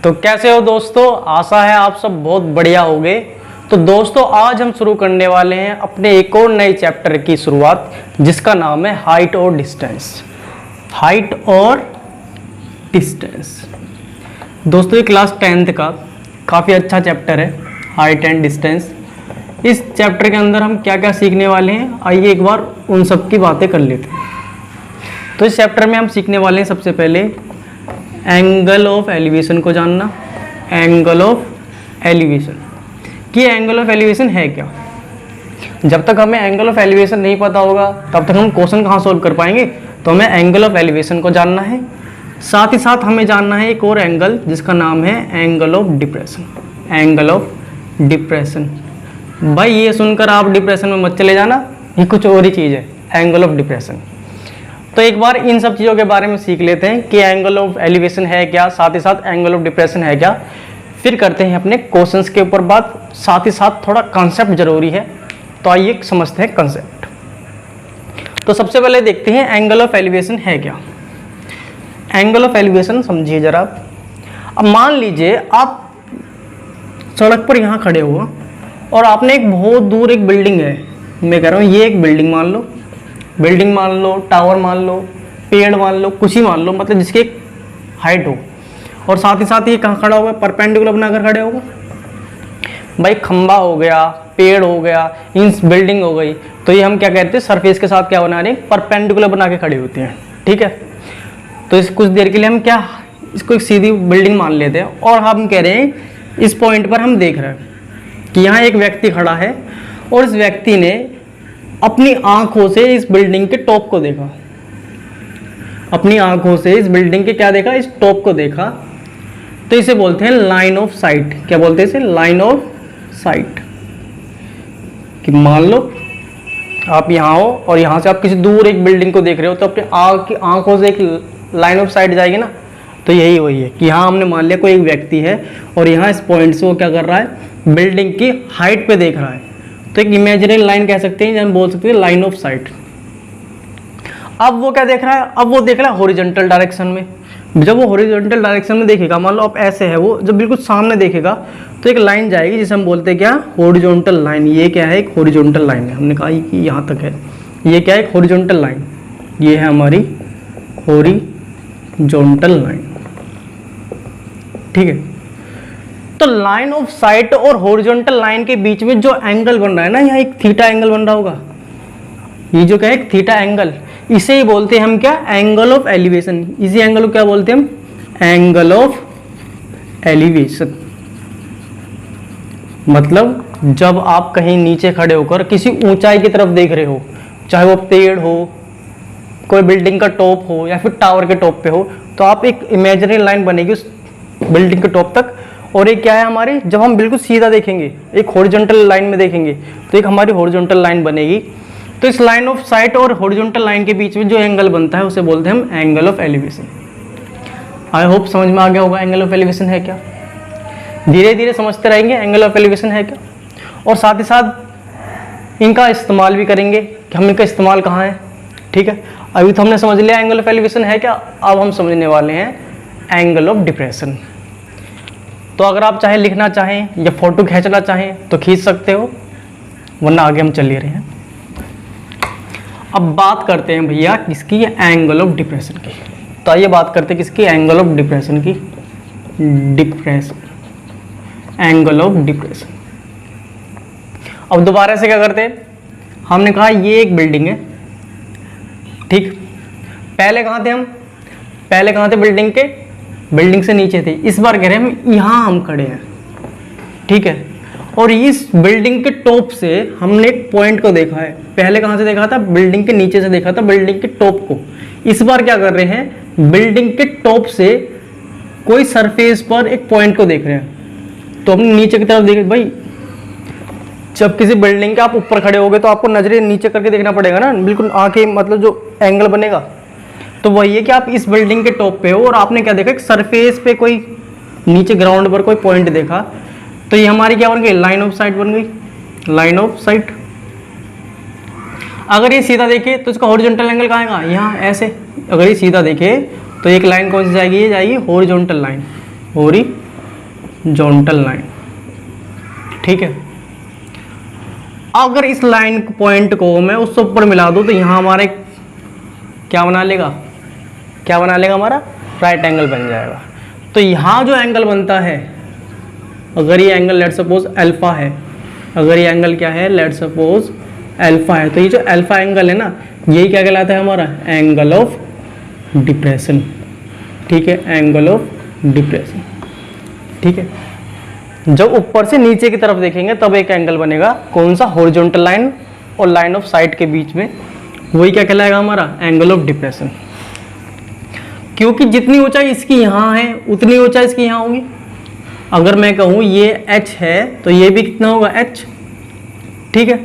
तो कैसे हो दोस्तों, आशा है आप सब बहुत बढ़िया होंगे। तो दोस्तों आज हम शुरू करने वाले हैं अपने एक और नए चैप्टर की शुरुआत, जिसका नाम है हाइट और डिस्टेंस। हाइट और डिस्टेंस दोस्तों ये क्लास 10th का काफ़ी अच्छा चैप्टर है, हाइट एंड डिस्टेंस। इस चैप्टर के अंदर हम क्या क्या सीखने वाले हैं, आइए एक बार उन सब की बातें कर लेते हैं। तो इस चैप्टर में हम सीखने वाले हैं सबसे पहले एंगल ऑफ एलिवेशन को जानना। एंगल ऑफ एलिवेशन कि एंगल ऑफ एलिवेशन है क्या। जब तक हमें एंगल ऑफ एलिवेशन नहीं पता होगा तब तक हम क्वेश्चन कहाँ सोल्व कर पाएंगे। तो हमें एंगल ऑफ एलिवेशन को जानना है, साथ ही साथ हमें जानना है एक और एंगल जिसका नाम है angle of depression. Angle of depression, भाई ये सुनकर आप डिप्रेशन में मत चले जाना, ये कुछ और ही चीज़ है, एंगल ऑफ डिप्रेशन। तो एक बार इन सब चीज़ों के बारे में सीख लेते हैं कि एंगल ऑफ एलिवेशन है क्या, साथ ही साथ एंगल ऑफ डिप्रेशन है क्या। फिर करते हैं अपने क्वेश्चंस के ऊपर बात, साथ ही साथ थोड़ा कंसेप्ट जरूरी है। तो आइए समझते हैं कंसेप्ट। तो सबसे पहले देखते हैं एंगल ऑफ एलिवेशन है क्या। एंगल ऑफ एलिवेशन समझिए जरा। अब मान लीजिए आप सड़क पर यहाँ खड़े हो और आपने एक बहुत दूर एक बिल्डिंग है, मैं कह रहा हूँ ये एक बिल्डिंग मान लो, बिल्डिंग मान लो, टावर मान लो, पेड़ मान लो, कुछ ही मान लो, मतलब जिसकी एक हाइट हो, और साथ ही साथ ये कहाँ खड़ा होगा, परपेंडिकुलर बनाकर खड़े होगा। भाई खंबा हो गया, पेड़ हो गया, इन बिल्डिंग हो गई, तो ये हम क्या कहते हैं, सरफेस के साथ क्या बना रहे हैं, परपेंडिकुलर बना के खड़े होते हैं। ठीक है, तो इस कुछ देर के लिए हम क्या इसको एक सीधी बिल्डिंग मान लेते हैं और हम कह रहे हैं इस पॉइंट पर हम देख रहे हैं कि यहाँ एक व्यक्ति खड़ा है और इस व्यक्ति ने अपनी आंखों से इस बिल्डिंग के टॉप को देखा। अपनी आंखों से इस बिल्डिंग के क्या देखा, इस टॉप को देखा। तो इसे बोलते हैं लाइन ऑफ साइट। क्या बोलते हैं इसे, लाइन ऑफ साइट। कि मान लो आप यहाँ हो और यहाँ से आप किसी दूर एक बिल्डिंग को देख रहे हो, तो अपने आंखों से एक लाइन ऑफ साइट जाएगी ना। तो यही वही है कि यहाँ हमने मान लिया कोई एक व्यक्ति है और यहाँ इस पॉइंट से वो क्या कर रहा है, बिल्डिंग की हाइट पे देख रहा है। तो एक इमेजिनरी लाइन कह सकते हैं, हम बोल सकते हैं लाइन ऑफ साइट। अब वो क्या देख रहा है, अब वो देख रहा है हॉरिजॉन्टल डायरेक्शन में। जब वो हॉरिजॉन्टल डायरेक्शन में देखेगा, मान लो आप ऐसे है, वो जब बिल्कुल सामने देखेगा तो एक लाइन जाएगी जिसे हम बोलते हैं क्या, हॉरिजॉन्टल लाइन। ये क्या है, एक हॉरिजॉन्टल लाइन है। हमने कहा कि यहाँ तक है, ये क्या है, एक हॉरिजॉन्टल लाइन। ये है हमारी हॉरिजॉन्टल लाइन। ठीक है, तो लाइन ऑफ साइट और हॉरिजॉन्टल लाइन के बीच में जो एंगल बन रहा है ना, यहाँ एक थीटा एंगल बन रहा होगा। ये जो क्या है, एक थीटा एंगल, इसे ही बोलते हैं हम क्या, एंगल ऑफ एलिवेशन। इसी एंगल को क्या बोलते हैं हम, एंगल ऑफ एलिवेशन। मतलब जब आप कहीं नीचे खड़े होकर किसी ऊंचाई की तरफ देख रहे हो, चाहे वो पेड़ हो, कोई बिल्डिंग का टॉप हो या फिर टावर के टॉप पे हो, तो आप एक इमेजिनरी लाइन बनेगी उस बिल्डिंग के टॉप तक। और एक क्या है हमारी, जब हम बिल्कुल सीधा देखेंगे, एक हॉरिजॉन्टल लाइन में देखेंगे, तो एक हमारी हॉरिजॉन्टल लाइन बनेगी। तो इस लाइन ऑफ साइट और हॉरिजॉन्टल लाइन के बीच में जो एंगल बनता है उसे बोलते हैं हम angle of elevation. I hope समझ में आ गया होगा एंगल ऑफ एलिवेशन है क्या। धीरे धीरे समझते रहेंगे एंगल ऑफ एलिवेशन है क्या, और साथ ही साथ इनका इस्तेमाल भी करेंगे कि हम इनका इस्तेमाल कहाँ है। ठीक है, अभी तो हमने समझ लिया एंगल ऑफ एलिवेशन है क्या, अब हम समझने वाले हैं एंगल ऑफ डिप्रेशन। तो अगर आप चाहे लिखना चाहें या फोटो खींचना चाहें तो खींच सकते हो, वरना आगे हम चल ही रहे हैं। अब बात करते हैं भैया किसकी, एंगल ऑफ डिप्रेशन की। तो आइए बात करते हैं किसकी, एंगल ऑफ डिप्रेशन की। Depression, angle of depression. अब दोबारा से क्या करते हैं, हमने कहा ये एक बिल्डिंग है। ठीक, पहले कहाँ थे हम, पहले कहाँ थे, बिल्डिंग के, बिल्डिंग से नीचे थे। इस बार कह रहे हैं हम यहाँ हम खड़े हैं। ठीक है, और इस बिल्डिंग के टॉप से हमने एक पॉइंट को देखा है। पहले कहाँ से देखा था, बिल्डिंग के नीचे से देखा था, बिल्डिंग के टॉप को। इस बार क्या कर रहे हैं, बिल्डिंग के टॉप से कोई सरफेस पर एक पॉइंट को देख रहे हैं। तो हमने नीचे की तरफ देखे। भाई जब किसी बिल्डिंग के आप ऊपर खड़े होगे तो आपको नजरें नीचे करके देखना पड़ेगा ना, बिल्कुल आंखें, मतलब जो एंगल बनेगा। तो वही है कि आप इस बिल्डिंग के टॉप पे हो और आपने क्या देखा, एक सरफेस पे कोई नीचे ग्राउंड पर कोई पॉइंट देखा। तो ये हमारी क्या बन गई, लाइन ऑफ साइट बन गई, लाइन ऑफ साइट। अगर ये सीधा देखे तो इसका हॉरिजॉन्टल एंगल कहाँ आएगा, यहाँ ऐसे। अगर ये सीधा देखे तो एक लाइन कौन सी जाएगी, ये जाएगी horizontal line, horizontal horizontal line. ठीक है, अगर इस लाइन पॉइंट को मैं उससे ऊपर मिला दूं तो यहाँ हमारे क्या बना लेगा, क्या बना लेगा, हमारा राइट एंगल बन जाएगा। तो यहाँ जो एंगल बनता है, अगर ये एंगल लेट सपोज अल्फा है, अगर ये एंगल क्या है, लेट सपोज अल्फा है, तो ये जो अल्फा एंगल है ना, यही क्या कहलाता है, हमारा एंगल ऑफ डिप्रेशन। ठीक है, एंगल ऑफ डिप्रेशन। ठीक है, जब ऊपर से नीचे की तरफ देखेंगे तब एक एंगल बनेगा, कौन सा, हॉरिजॉन्टल लाइन और लाइन ऑफ साइट के बीच में, वही क्या कहलाएगा, हमारा एंगल ऑफ डिप्रेशन। क्योंकि जितनी ऊंचाई इसकी यहाँ है उतनी ऊंचाई इसकी यहाँ होगी। अगर मैं कहूँ ये h है तो ये भी कितना होगा, h। ठीक है,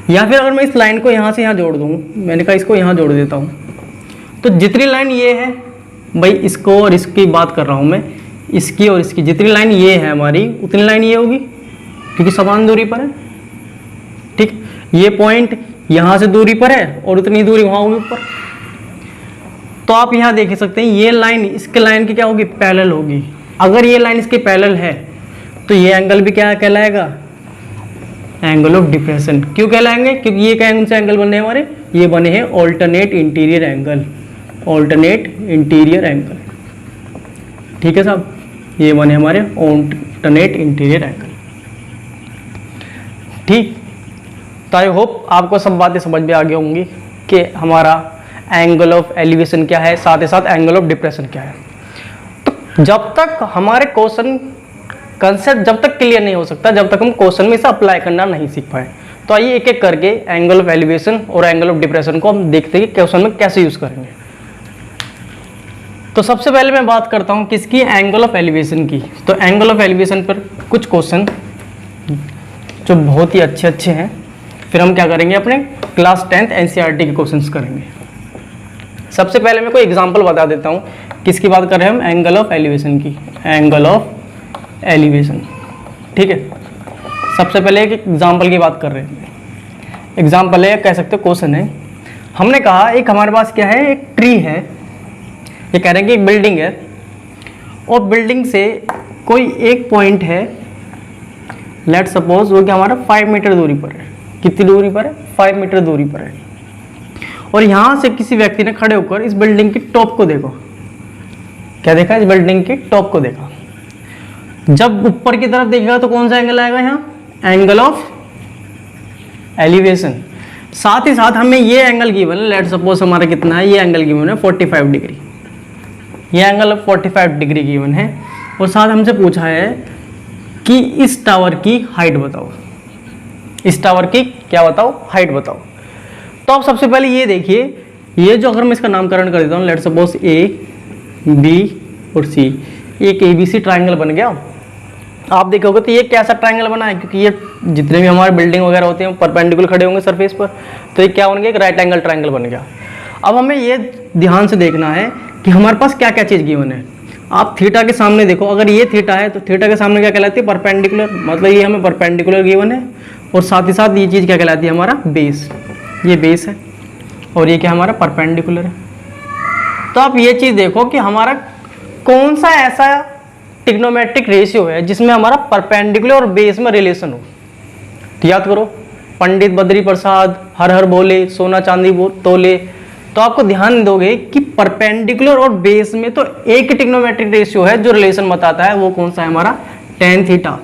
या फिर अगर मैं इस लाइन को यहाँ से यहाँ जोड़ दूँ, मैंने कहा इसको यहाँ जोड़ देता हूँ, तो जितनी लाइन ये है भाई, इसको और इसकी बात कर रहा हूँ मैं, इसकी और इसकी जितनी लाइन ये है हमारी, उतनी लाइन ये होगी, क्योंकि समान दूरी पर है। ठीक, ये पॉइंट यहाँ से दूरी पर है और उतनी दूरी वहाँ होगी ऊपर। तो आप यहाँ देख सकते हैं ये लाइन इसके लाइन की क्या होगी, पैरेलल होगी। अगर ये लाइन इसके पैरेलल है तो ये एंगल भी क्या कहलाएगा, एंगल ऑफ डिप्रेशन। क्यों कहलाएंगे, क्योंकि ये कौन से एंगल बने हमारे, ये बने हैं alternate interior angle, alternate interior angle. ठीक है साहब, ये बने हमारे ऑल्टरनेट इंटीरियर एंगल। ठीक, तो आई होप आपको सब बातें समझ में आ गई होंगी कि हमारा एंगल ऑफ एलिवेशन क्या है, साथ ही साथ एंगल ऑफ डिप्रेशन क्या है। तो जब तक हमारे क्वेश्चन कंसेप्ट जब तक क्लियर नहीं हो सकता, जब तक हम क्वेश्चन में इसे अप्लाई करना नहीं सीख पाए। तो आइए एक एक करके एंगल ऑफ एलिवेशन और एंगल ऑफ डिप्रेशन को हम देखते हैं कि क्वेश्चन में कैसे यूज करेंगे। तो सबसे पहले मैं बात करता हूँ किसकी, एंगल ऑफ एलिवेशन की। तो एंगल ऑफ एलिवेशन पर कुछ क्वेश्चन जो बहुत ही अच्छे हैं, फिर हम क्या करेंगे, अपने क्लास 10th NCERT के क्वेश्चंस करेंगे। सबसे पहले मैं कोई एग्जांपल बता देता हूँ, किसकी बात कर रहे हैं हम, एंगल ऑफ एलिवेशन की, एंगल ऑफ एलिवेशन। ठीक है, सबसे पहले एक एग्जांपल की बात कर रहे हैं। एग्जांपल है, कह सकते हो क्वेश्चन है। हमने कहा एक हमारे पास क्या है, एक ट्री है, ये कह रहे हैं कि एक बिल्डिंग है और बिल्डिंग से कोई एक पॉइंट है, लेट सपोज वो क्या हमारा 5 मीटर दूरी पर है। कितनी दूरी पर है, 5 मीटर दूरी पर है। और यहाँ से किसी व्यक्ति ने खड़े होकर इस बिल्डिंग की टॉप को देखो, क्या देखा, इस बिल्डिंग की टॉप को देखा। जब ऊपर की तरफ देखेगा तो कौन सा एंगल आएगा यहाँ, एंगल ऑफ एलिवेशन। साथ ही साथ हमें ये एंगल गिवन है, लेट सपोज हमारा कितना है, ये एंगल गिवन है 45 डिग्री, ये एंगल 45 डिग्री गिवन है। और साथ हमसे पूछा है कि इस टावर की हाइट बताओ, इस टावर की क्या बताओ, हाइट बताओ। तो आप सबसे पहले ये देखिए, ये जो अगर मैं इसका नामकरण कर देता हूँ, लेट सपोज A, B और C, एक ABC ट्राइंगल बन गया। आप देखोगे तो ये कैसा ट्राइंगल बना है, क्योंकि ये जितने भी हमारे बिल्डिंग वगैरह होते हैं परपेंडिकुलर खड़े होंगे सरफेस पर, तो ये क्या बन गया, एक राइट एंगल ट्राइंगल बन गया। अब हमें ये ध्यान से देखना है कि हमारे पास क्या क्या चीज़ गिवन है। आप थीटा के सामने देखो, अगर ये थीटा है तो थीटा के सामने क्या कहलाती है, परपेंडिकुलर, मतलब ये हमें परपेंडिकुलर गिवन है। और साथ ही साथ ये चीज़ क्या कहलाती है, हमारा बेस, ये बेस है और ये क्या हमारा परपेंडिकुलर है। तो आप ये चीज़ देखो कि हमारा कौन सा ऐसा ट्रिग्नोमेट्रिक रेशियो है जिसमें हमारा परपेंडिकुलर और बेस में रिलेशन हो। तो याद करो, पंडित बद्री प्रसाद, हर हर बोले, सोना चांदी तोले। तो आपको ध्यान दोगे कि परपेंडिकुलर और बेस में तो एक ट्रिग्नोमेट्रिक रेशियो है जो रिलेशन बताता है, वो कौन सा है हमारा, tan थीटा।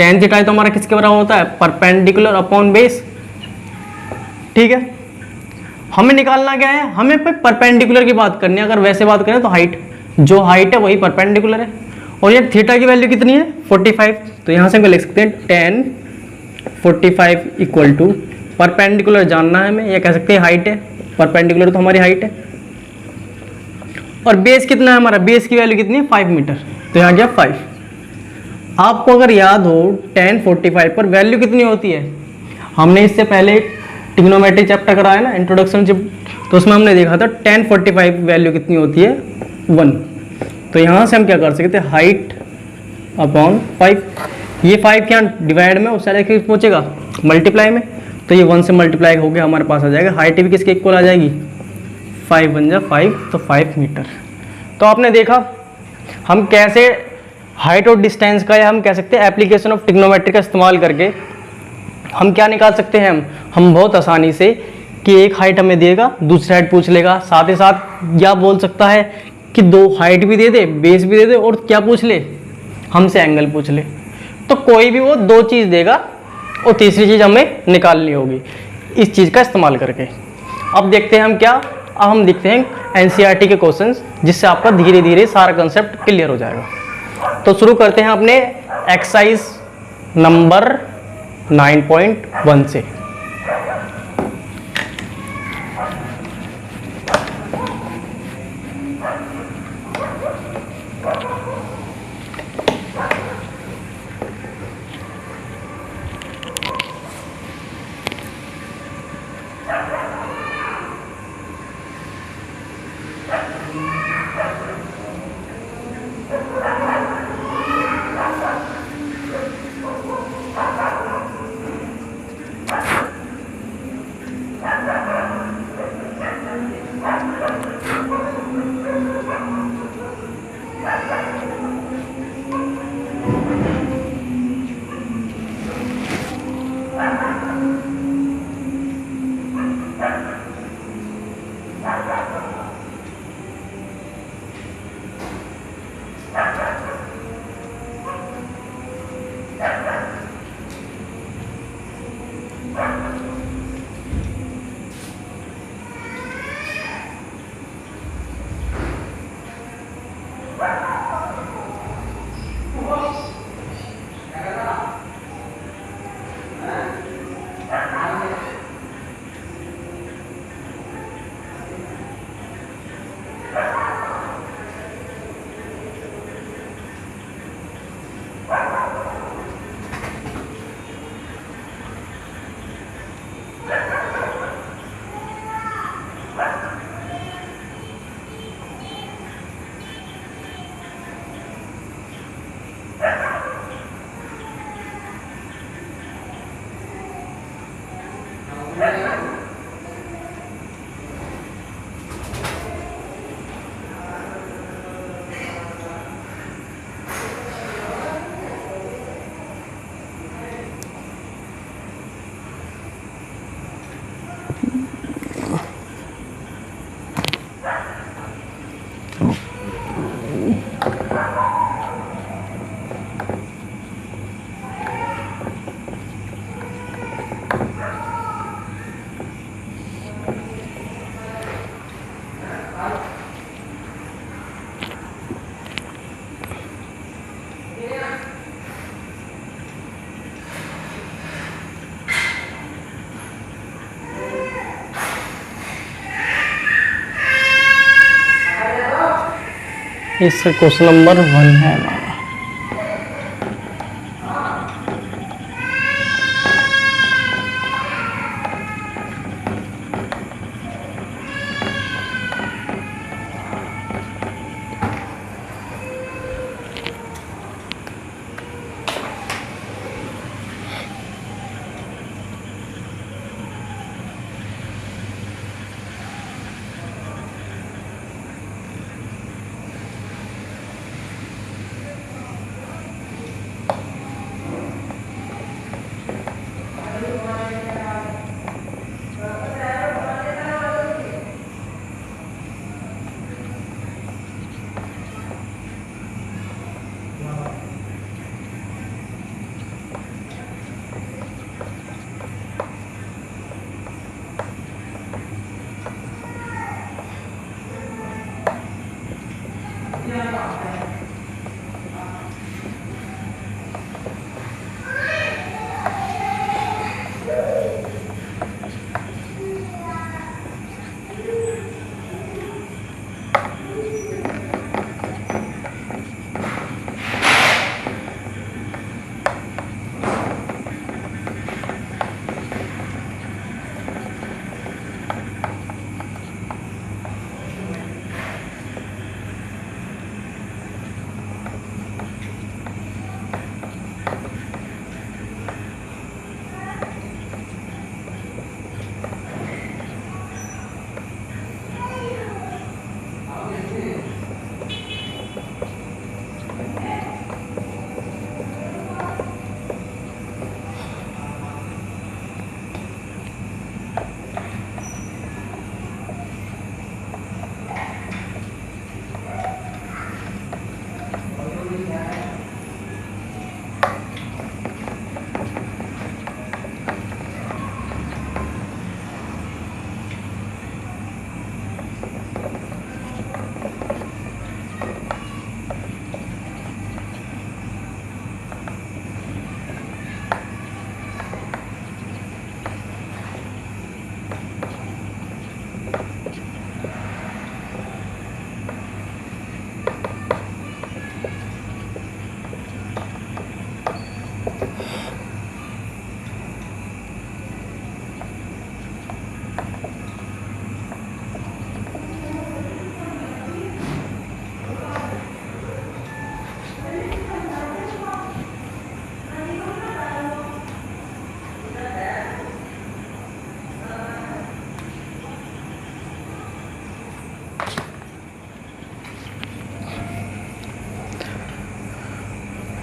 tan थीटा तो हमारा किसके बराबर होता है, परपेंडिकुलर अपॉन बेस। ठीक है, हमें निकालना क्या है, हमें परपेंडिकुलर की बात करनी है। अगर वैसे बात करें तो हाइट, जो हाइट है वही परपेंडिकुलर है। और ये थीटा की वैल्यू कितनी है, 45। तो यहाँ से हम लिख सकते हैं tan 45 इक्वल टू, परपेंडिकुलर जानना है हमें, या कह सकते हैं हाइट है, परपेंडिकुलर तो हमारी हाइट है। और बेस कितना है हमारा, बेस की वैल्यू कितनी है, 5 मीटर। तो यहाँ गया 5। आपको अगर याद हो tan 45 पर वैल्यू कितनी होती है, हमने इससे पहले ट्रिग्नोमेट्री चैप्टर कराया ना, इंट्रोडक्शन, तो उसमें हमने देखा था tan 45 वैल्यू कितनी होती है, 1। तो यहाँ से हम क्या कर सकते हैं, हाइट अपॉन 5। ये 5 क्या डिवाइड में उस साइड पहुँचेगा, मल्टीप्लाई में, तो ये 1 से मल्टीप्लाई हो गया, हमारे पास आ जाएगा। हाइट भी किसके इक्वल आ जाएगी, 5 बन जा 5, तो 5 मीटर। तो आपने देखा हम कैसे हाइट और डिस्टेंस का, या हम कह सकते हैं एप्लीकेशन ऑफ ट्रिग्नोमेट्री का इस्तेमाल करके हम क्या निकाल सकते हैं, हम बहुत आसानी से कि एक हाइट हमें देगा, दूसरी हाइट पूछ लेगा, साथ ही साथ या बोल सकता है कि दो हाइट भी दे दे, बेस भी दे दे, और क्या पूछ ले, हमसे एंगल पूछ ले। तो कोई भी वो दो चीज़ देगा और तीसरी चीज़ हमें निकालनी होगी इस चीज़ का इस्तेमाल करके। अब देखते हैं हम क्या, अब हम देखते हैं एनसीईआरटी के क्वेश्चंस, जिससे आपका धीरे धीरे सारा कंसेप्ट क्लियर हो जाएगा। तो शुरू करते हैं अपने एक्सरसाइज नंबर 9.1 से। इस क्वेश्चन नंबर 1 है हमारा।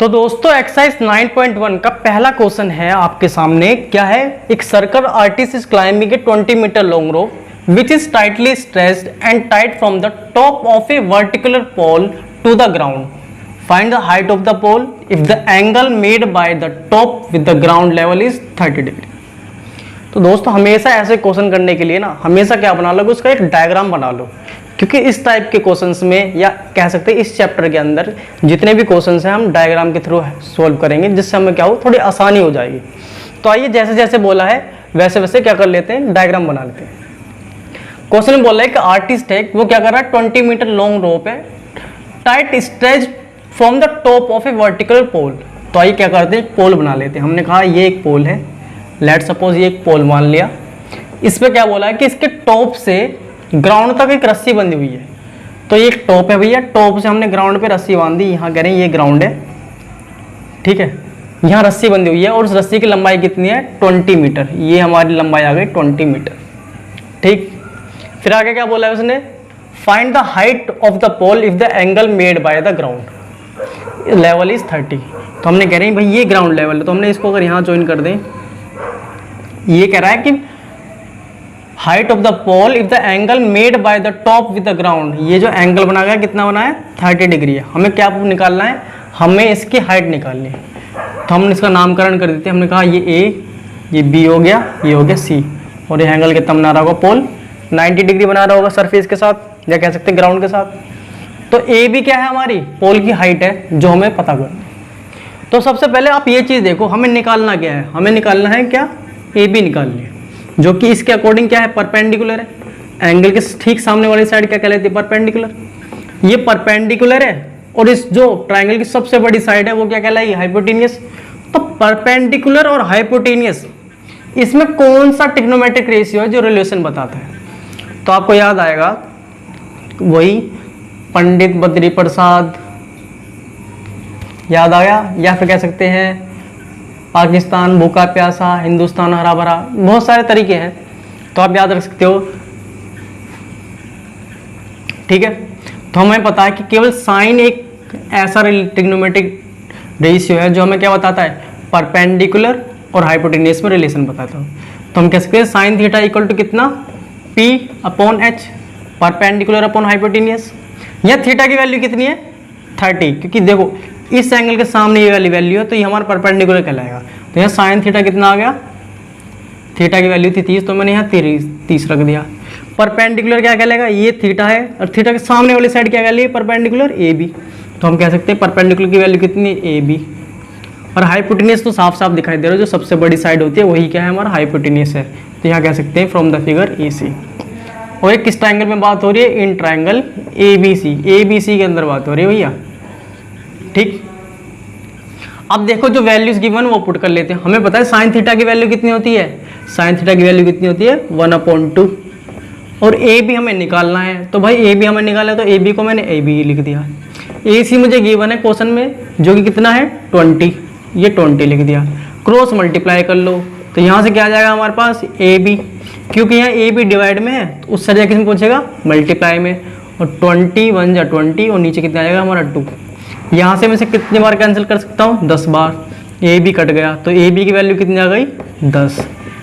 तो दोस्तों एक्सरसाइज 9.1 का पहला क्वेश्चन है आपके सामने। क्या है? एक circle artist is climbing a 20 metre long rope which is tightly stretched and tight from the top of a vertical pole to the ground. Find the height of the pole if the angle made by the top with the ground level is 30 degree. तो दोस्तों हमेशा ऐसे question करने के लिए ना हमेशा क्या बना लो, उसका एक डायग्राम बना लो, क्योंकि इस टाइप के क्वेश्चंस में या कह सकते हैं इस चैप्टर के अंदर जितने भी क्वेश्चंस हैं हम डायग्राम के थ्रू सोल्व करेंगे, जिससे हमें क्या हो, थोड़ी आसानी हो जाएगी। तो आइए जैसे जैसे बोला है वैसे वैसे क्या कर लेते हैं, डायग्राम बना लेते हैं। क्वेश्चन में बोला है कि आर्टिस्ट है वो क्या कर रहा है, 20 मीटर लॉन्ग रोप है tight stretch from the top of a vertical pole. तो आइए क्या करते हैं, एक पोल बना लेते हैं। हमने कहा ये एक पोल है, लेट सपोज ये एक पोल मान लिया। इस पे क्या बोला है कि इसके टॉप से ग्राउंड तक एक रस्सी बंधी हुई है। तो ये एक टॉप है भैया, टॉप से हमने ग्राउंड पे रस्सी बांधी। यहाँ कह रहे हैं ये ग्राउंड है, ठीक है, यहाँ रस्सी बंधी हुई है और उस रस्सी की लंबाई कितनी है, 20 मीटर। ये हमारी लंबाई आ गई 20 मीटर, ठीक। फिर आगे क्या बोला है उसने, find the height of the pole if the angle made by the ground level is 30। तो हमने कह रहे हैं भाई ये ग्राउंड लेवल है, तो हमने इसको अगर यहाँ ज्वाइन कर दें, ये कह रहा है कि height of the pole if the angle made by the top with the ground. ये जो एंगल बना गया कितना बना है, 30 डिग्री है। हमें क्या निकालना है, हमें इसकी हाइट निकालनी है। तो हमने इसका नामकरण कर देते हैं। हमने कहा ये ए, ये बी हो गया, ये हो गया सी, और ये एंगल कितना बना रहा होगा, पोल 90 डिग्री बना रहा होगा सरफेस के साथ, या कह सकते हैं ग्राउंड के साथ। तो ए बी क्या है, हमारी पोल की हाइट है, जो हमें पता करना है। तो सबसे पहले आप ये चीज़ देखो, हमें निकालना क्या है, हमें निकालना है क्या, ए बी निकालनी है, जो कि इसके अकॉर्डिंग क्या है, परपेंडिकुलर है। एंगल के ठीक सामने वाली साइड क्या कहलाती है, परपेंडिकुलर। ये परपेंडिकुलर है और इस जो ट्रायंगल की सबसे बड़ी साइड है वो क्या कहलाएगी, हाइपोटेनियस। तो परपेंडिकुलर और हाइपोटेनियस, इसमें कौन सा ट्रिग्नोमेट्रिक रेशियो है जो रिलेशन बताता है। तो आपको याद आएगा वही पंडित बद्री प्रसाद, याद आया, या फिर कह सकते हैं पाकिस्तान भूखा प्यासा, हिंदुस्तान हरा भरा, बहुत सारे तरीके हैं, तो आप याद रख सकते हो, ठीक है। तो हमें पता है कि केवल साइन एक ऐसा ट्रिग्नोमेट्रिक रेशियो है जो हमें क्या बताता है, परपेंडिकुलर और हाइपोटेनियस में रिलेशन बताता है। तो हम कह सकते हैं साइन थीटा इक्वल टू कितना, P upon H, perpendicular upon hypotenuse. यह थीटा की वैल्यू कितनी है, 30, क्योंकि देखो इस एंगल के सामने ये वाली वैल्यू है, तो ये हमारा परपेंडिकुलर कहलाएगा। तो यहाँ साइन थीटा कितना आ गया, थीटा की वैल्यू थी 30, तो मैंने यहाँ 30 रख दिया। परपेंडिकुलर क्या कहलाएगा, ये थीटा है, और थीटा के सामने वाली साइड क्या कहलाएगी, परपेंडिकुलर ए बी। तो हम कह सकते हैं परपेंडिकुलर की वैल्यू कितनी है, ए बी। और हाइपोटेनियस तो साफ साफ दिखाई दे रहा है, जो सबसे बड़ी साइड होती है वही क्या है, हमारा हाइपोटेनियस है। तो यहाँ कह सकते हैं from the figure A C. और एक किस ट्रायंगल में बात हो रही है, in triangle A B C, A B C के अंदर बात हो रही है भैया, ठीक। अब देखो जो वैल्यूज गिवन वो पुट कर लेते हैं। हमें पता है साइन थीटा की वैल्यू कितनी होती है, साइन थीटा की वैल्यू कितनी होती है, 1/2। और ए बी हमें निकालना है, तो भाई ए बी हमें निकालना है, तो ए बी को मैंने ए बी लिख दिया। ए सी मुझे गिवन है क्वेश्चन में, जो कि कितना है 20, ये 20 लिख दिया। क्रॉस मल्टीप्लाई कर लो, तो यहाँ से क्या आ जाएगा हमारे पास, ए बी, क्योंकि यहाँ ए बी डिवाइड में है, तो उस साइड किसमें पूछेगा, मल्टीप्लाई में। और 20 1 जा 20, और नीचे कितना आ जाएगा हमारा 2। यहाँ से मैं से कितनी बार कैंसिल कर सकता हूँ, 10 बार। ए बी कट गया, तो ए बी की वैल्यू कितनी आ गई, 10।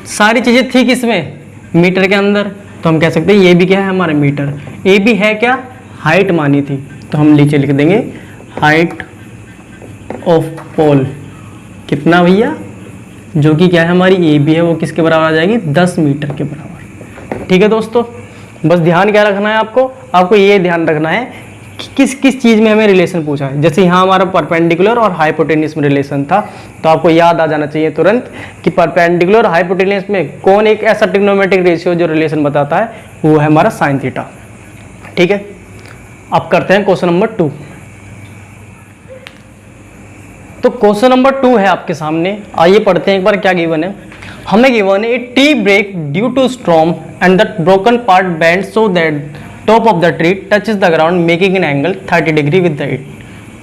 सारी चीज़ें थी किसमें, मीटर के अंदर, तो हम कह सकते हैं ये भी क्या है, हमारा मीटर। ए बी है क्या, हाइट मानी थी, तो हम नीचे लिख देंगे हाइट ऑफ पोल कितना भैया, जो कि क्या है हमारी ए बी है, वो किसके बराबर आ जाएगी, 10 मीटर के बराबर। ठीक है दोस्तों, बस ध्यान क्या रखना है आपको ये ध्यान रखना है कि किस किस चीज़ में हमें रिलेशन पूछा है। जैसे यहाँ हमारा परपेंडिकुलर और हाइपोटेनियस में रिलेशन था, तो आपको याद आ जाना चाहिए तुरंत कि परपेंडिकुलर और हाइपोटेनियस में कौन एक ऐसा ट्रिग्नोमेट्रिक रेशियो जो रिलेशन बताता है, वो है हमारा साइन थीटा। ठीक है, अब करते हैं क्वेश्चन नंबर 2। तो क्वेश्चन नंबर 2 है आपके सामने, आइए पढ़ते हैं एक बार क्या गिवन है। हमें गिवन है, a tree break due to storm and the broken part bend so that top of the tree touches the ground making an angle 30 degree with it.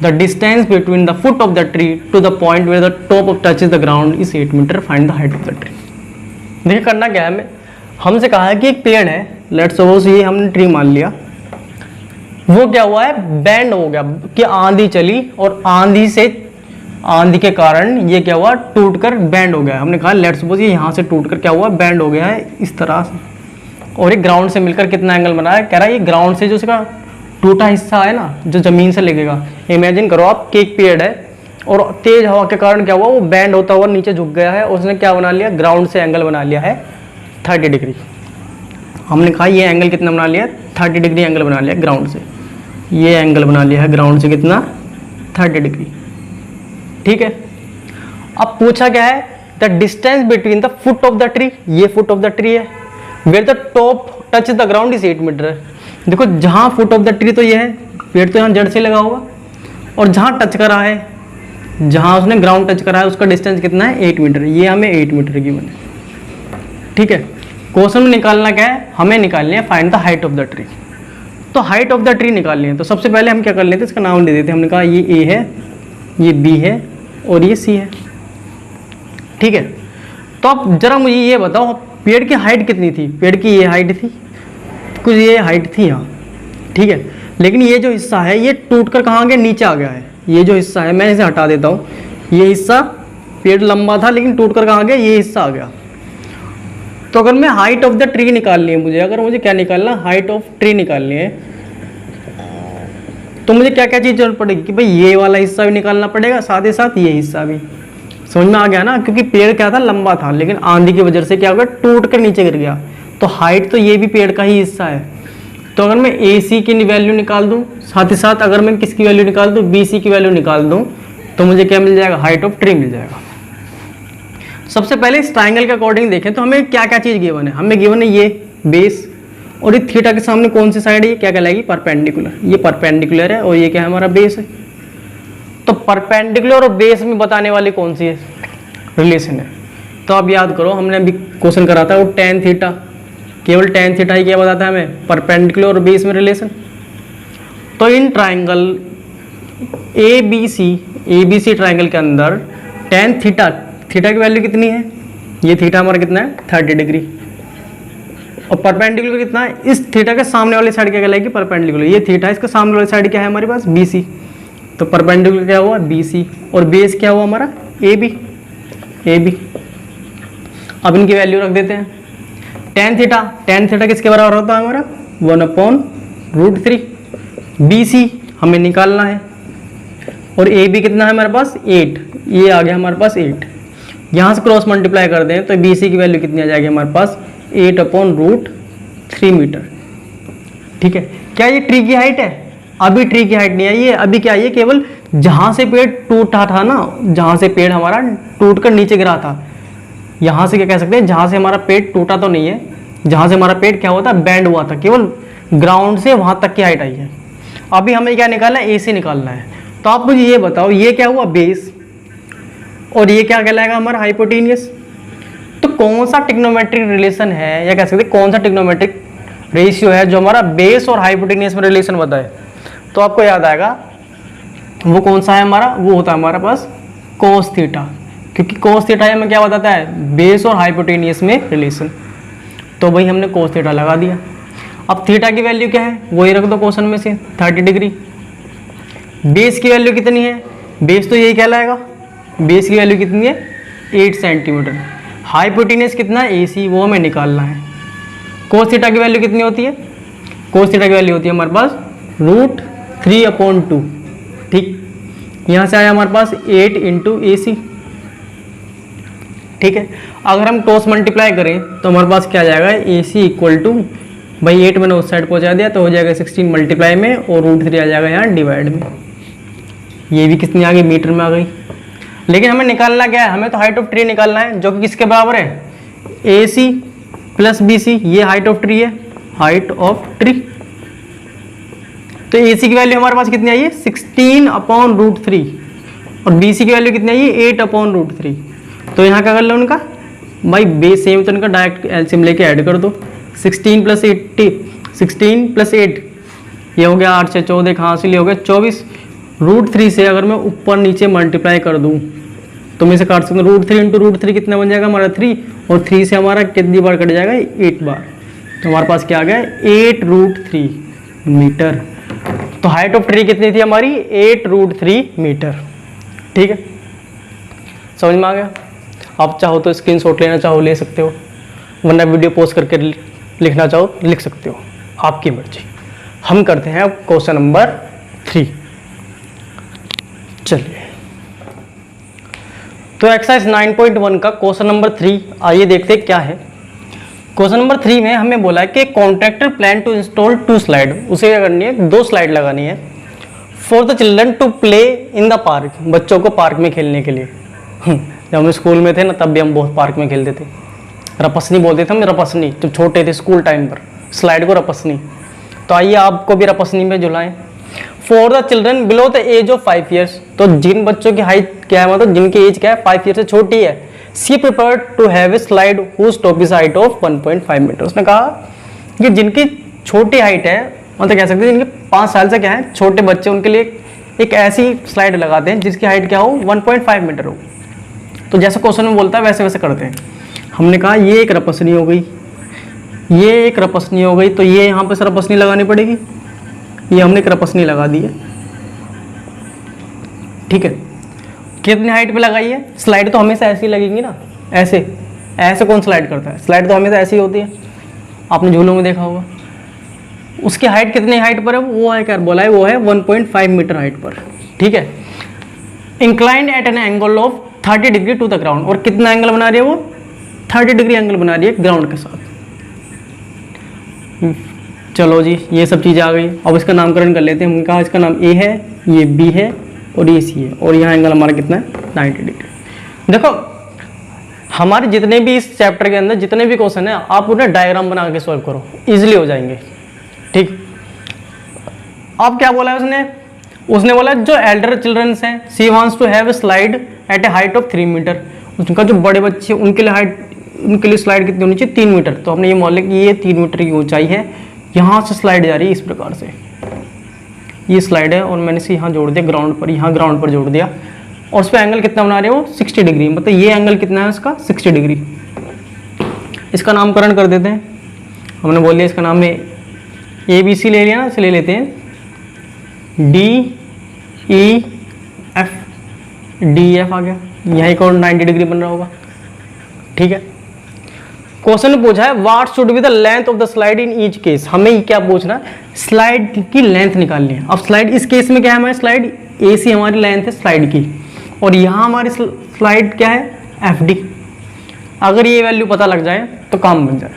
The distance between the foot of the tree to the point where the top of touches the ground is 8 meter. Find the height of the tree. देखिए करना क्या है, हमसे कहा है कि एक पेड़ है, लेट्स सपोज ये हमने ट्री मान लिया, वो क्या हुआ है, बैंड हो गया कि आंधी चली और आंधी से आंधी के कारण ये क्या हुआ, टूट कर बैंड हो गया। हमने कहा लेट्स सपोज ये यहाँ से टूट कर क्या हुआ, बैंड हो गया है इस तरह से, और ये ग्राउंड से मिलकर कितना एंगल बना है, कह रहा है ये ग्राउंड से जो इसका टूटा हिस्सा है ना, जो ज़मीन से लगेगा, इमेजिन करो आप कि एक पेड़ है और तेज हवा के कारण क्या हुआ, वो बैंड होता हुआ नीचे झुक गया है, और उसने क्या बना लिया, ग्राउंड से एंगल बना लिया है 30 डिग्री। हमने कहा ये एंगल कितना बना लिया, 30 डिग्री एंगल बना लिया ग्राउंड से, ये एंगल बना लिया है ग्राउंड से कितना, 30 डिग्री। ठीक है, अब पूछा क्या है, the distance between the foot of the tree, ये फुट ऑफ द ट्री है, where the top touch the ground is 8 metre. देखो जहाँ फुट ऑफ द ट्री तो ये है, पेड़ तो यहाँ जड़ से लगा होगा, और जहाँ टच करा है, जहाँ उसने ग्राउंड टच करा है उसका डिस्टेंस कितना है, 8 मीटर। ये हमें 8 मीटर की बने। ठीक है, क्वेश्चन में निकालना क्या है, हमें निकालनी है find the height of the tree. तो हाइट ऑफ द ट्री निकालनी है, तो सबसे पहले हम क्या कर लेते हैं, इसका नाम दे देते हैं। हमने कहा ये ए है, ये बी है और ये सी है। ठीक है, तो अब जरा मुझे ये बताओ पेड़ की हाइट कितनी थी, पेड़ की ये हाइट थी, कुछ ये हाइट थी यहाँ। ठीक है, लेकिन ये जो हिस्सा है ये टूट कर कहाँ गया, नीचे आ गया है। ये जो हिस्सा है मैं इसे हटा देता हूँ, ये हिस्सा पेड़ लंबा था लेकिन टूट कर कहाँ गया, ये हिस्सा आ गया। तो अगर मैं हाइट ऑफ द ट्री निकालनी है मुझे, अगर मुझे क्या निकालना, हाइट ऑफ ट्री निकालनी है, तो मुझे क्या क्या चीज़ जरूरत पड़ेगी कि भाई ये वाला हिस्सा भी निकालना पड़ेगा, साथ ही साथ ये हिस्सा भी। समझ में आ गया ना, क्योंकि पेड़ क्या था, लंबा था, लेकिन आंधी की वजह से क्या हो गया, टूट कर नीचे गिर गया। तो हाइट तो ये भी पेड़ का ही हिस्सा है। तो अगर मैं ए सी की वैल्यू निकाल दूं, साथ ही साथ अगर मैं किसकी वैल्यू निकाल दूं, बी सी की वैल्यू निकाल दूं, तो मुझे क्या मिल जाएगा, हाइट ऑफ ट्री मिल जाएगा। सबसे पहले इस ट्राइंगल के अकॉर्डिंग देखें तो हमें क्या क्या चीज़ गिवन है। हमें गिवन है ये बेस, और ये थीटा के सामने कौन सी साइड है, ये क्या कहलाएगी, परपेंडिकुलर। ये परपेंडिकुलर है और ये क्या है, हमारा बेस है। तो परपेंडिकुलर और बेस में बताने वाली कौन सी है, रिलेशन है। तो आप याद करो, हमने अभी क्वेश्चन करा था वो tan थीटा, केवल tan थीटा ही क्या बताता है हमें, परपेंडिकुलर और बेस में रिलेशन। तो इन ट्राइंगल ABC ट्राइंगल के अंदर tan थीटा, थीटा की वैल्यू कितनी है, ये थीटा हमारा कितना है, 30 डिग्री, और परपेंडिकुलर कितना है, इस थीटा के सामने वाली साइड क्या कहलाएगी, परपेंडिकुलर। ये थीटा, इसके सामने वाली साइड क्या है हमारे पास, BC। तो परपेंडिकुलर क्या हुआ, BC, और बेस क्या हुआ हमारा, AB। अब इनकी वैल्यू रख देते हैं। tan थीटा किसके बराबर होता है हमारा, 1/√3। BC हमें निकालना है, और AB कितना है हमारे पास, 8। ये आ गया हमारे पास 8। यहाँ से क्रॉस मल्टीप्लाई कर दें तो BC की वैल्यू कितनी आ जाएगी हमारे पास, 8/√3 मीटर। ठीक है, क्या ये ट्री की हाइट है, अभी ट्री की हाइट नहीं है ये, अभी क्या ये केवल जहाँ से पेड़ टूटा था ना, जहाँ से पेड़ हमारा टूट कर नीचे गिरा था, यहाँ से क्या कह सकते हैं, जहाँ से हमारा पेड़ टूटा तो नहीं है, जहाँ से हमारा पेड़ क्या हुआ था, बैंड हुआ था, केवल ग्राउंड से वहाँ तक की हाइट आई है। अभी हमें क्या निकालना है, AC निकालना है। तो आप मुझे ये बताओ, ये क्या हुआ, बेस, और ये क्या कहलाएगा हमारा, हाइपोटेनियस। तो कौन सा ट्रिग्नोमेट्रिक रिलेशन है, या कह सकते हैं कौन सा ट्रिग्नोमेट्रिक रेशियो है जो हमारा बेस और हाइपोटेनियस में रिलेशन बताए। तो आपको याद आएगा वो कौन सा है हमारा, वो होता है हमारे पास कोस थीटा, क्योंकि कोस थीटा हमें क्या बताता है, बेस और हाइपोटेनियस में रिलेशन। तो वही हमने कोस थीटा लगा दिया। अब थीटा की वैल्यू क्या है, वही रख दो क्वेश्चन में से, 30 डिग्री। बेस की वैल्यू कितनी है, बेस तो यही कहलाएगा, बेस की वैल्यू कितनी है, 8 सेंटीमीटर। हाइपोटेनियस कितना है, AC, वो हमें निकालना है। कोस थीटा की वैल्यू कितनी होती है, कोस थीटा की वैल्यू होती है हमारे पास √3/2। ठीक, यहाँ से आया हमारे पास 8 × AC। ठीक है, अगर हम क्रॉस मल्टीप्लाई करें तो हमारे पास क्या आ जाएगा, AC इक्वल टू, भाई 8 मैंने उस साइड पहुँचा दिया तो हो जाएगा 16 मल्टीप्लाई में, और √3 आ जाएगा यहाँ डिवाइड में। ये भी कितनी आ गई, मीटर में आ गई। लेकिन हमें निकालना क्या है, हमें तो हाइट ऑफ ट्री निकालना है, जो कि किसके बराबर है, AC + BC। ये हाइट ऑफ ट्री है, हाइट ऑफ ट्री। तो AC की वैल्यू हमारे पास कितनी आई है, 16/√3, और BC की वैल्यू कितनी आई है, 8/√3। तो यहाँ क्या कर लो उनका, भाई बेस सेम तो इनका डायरेक्ट एलसीएम लेके ऐड कर दो। 16 + 8 ये हो गया 8 से 14, कहाँ से लिए हो गया 24। √3 से अगर मैं ऊपर नीचे मल्टीप्लाई कर दूँ तो मैं इसे काट सकता हूँ, √3 × √3 कितना बन जाएगा हमारा 3, और 3 से हमारा कितनी बार कट जाएगा, 8 बार। तो हमारे पास क्या आ गया, 8√3 मीटर। तो हाइट ऑफ ट्री कितनी थी हमारी, 8√3 मीटर। ठीक है, समझ में आ गया? आप चाहो तो स्क्रीनशॉट लेना चाहो ले सकते हो, वरना वीडियो पॉज करके लिखना चाहो लिख सकते हो, आपकी मर्जी। हम करते हैं अब क्वेश्चन नंबर 3। चलिए, तो एक्सरसाइज 9.1 का क्वेश्चन नंबर 3 आइए देखते हैं क्या है। क्वेश्चन नंबर 3 में हमें बोला है कि contractor plan to install 2 slide, उसे क्या करनी है, 2 स्लाइड लगानी है for the children to play in the park, बच्चों को पार्क में खेलने के लिए। जब हम स्कूल में थे ना तब भी हम बहुत पार्क में खेलते थे, रपसनी बोलते थे हम, रपसनी, जब छोटे थे स्कूल टाइम पर, स्लाइड को रपसनी। तो आइए आपको भी रपसनी में झुलाएं। For the children below the age of 5 years, तो जिन बच्चों की हाइट क्या है, मतलब जिनकी एज क्या है 5 ईयर से छोटी है, she prepared to have a slide whose top is height of 1.5 metre. उसने कहा कि जिनकी छोटी हाइट है, मतलब कह सकते हैं जिनके 5 साल से क्या है छोटे बच्चे, उनके लिए एक ऐसी स्लाइड लगाते हैं जिसकी हाइट क्या हो 1.5 मीटर हो। तो जैसे क्वेश्चन में बोलता है वैसे वैसे करते हैं। हमने कहा ये एक रपसनी हो गई, ये एक रपसनी हो गई, तो ये यहाँ पे रपसनी लगानी पड़ेगी, ये हमने एक रपसनी लगा दी है, ठीक है। कितनी हाइट पे लगाई है, स्लाइड तो हमेशा ऐसी लगेंगी ना, ऐसे ऐसे कौन स्लाइड करता है, स्लाइड तो हमेशा ऐसी होती है, आपने झूलों में देखा होगा। उसकी हाइट कितनी हाइट पर है, वो है क्या बोला है, वो है 1.5 मीटर हाइट पर, ठीक है। Inclined at an angle of 30 degree to the ground, और कितना एंगल बना रही है वो, 30 डिग्री एंगल बना रही है ग्राउंड के साथ। चलो जी, ये सब चीज़ें आ गई। अब इसका नामकरण कर लेते हैं। हमने कहा इसका नाम ए है, ये बी है और ये सी है, और यहाँ एंगल हमारा कितना है 90 डिग्री। देखो हमारे जितने भी इस चैप्टर के अंदर जितने भी क्वेश्चन है, आप उन्हें डायग्राम बना के सॉल्व करो, इजीली हो जाएंगे, ठीक। अब क्या बोला है उसने बोला जो एल्डर चिल्ड्रंस हैं, she wants to have a slide at a height of 3 metre. उनका जो बड़े बच्चे उनके लिए स्लाइड कितनी होनी चाहिए, 3 मीटर। तो हमने ये मान लिया कि ये 3 मीटर की ऊंचाई है, यहाँ से स्लाइड जा रही है इस प्रकार से, ये स्लाइड है, और मैंने इसे यहाँ जोड़ दिया ग्राउंड पर, यहाँ ग्राउंड पर जोड़ दिया, और उस पर एंगल कितना बना रहे हो 60 डिग्री, मतलब ये एंगल कितना है उसका 60 डिग्री। इसका नामकरण कर देते हैं। हमने बोल दिया इसका नाम है ABC ले लिया ना, इसे ले लेते हैं DEF, DEF आ गया, यहीं कौन 90 डिग्री बन रहा होगा, ठीक है। क्वेश्चन में पूछा है what should be the length of the slide in each case. हमें क्या पूछना है, स्लाइड की लेंथ निकालनी है। अब स्लाइड इस केस में क्या है, हमारी स्लाइड AC हमारी लेंथ है स्लाइड की, और यहाँ हमारी स्लाइड क्या है FD। अगर ये वैल्यू पता लग जाए तो काम बन जाए।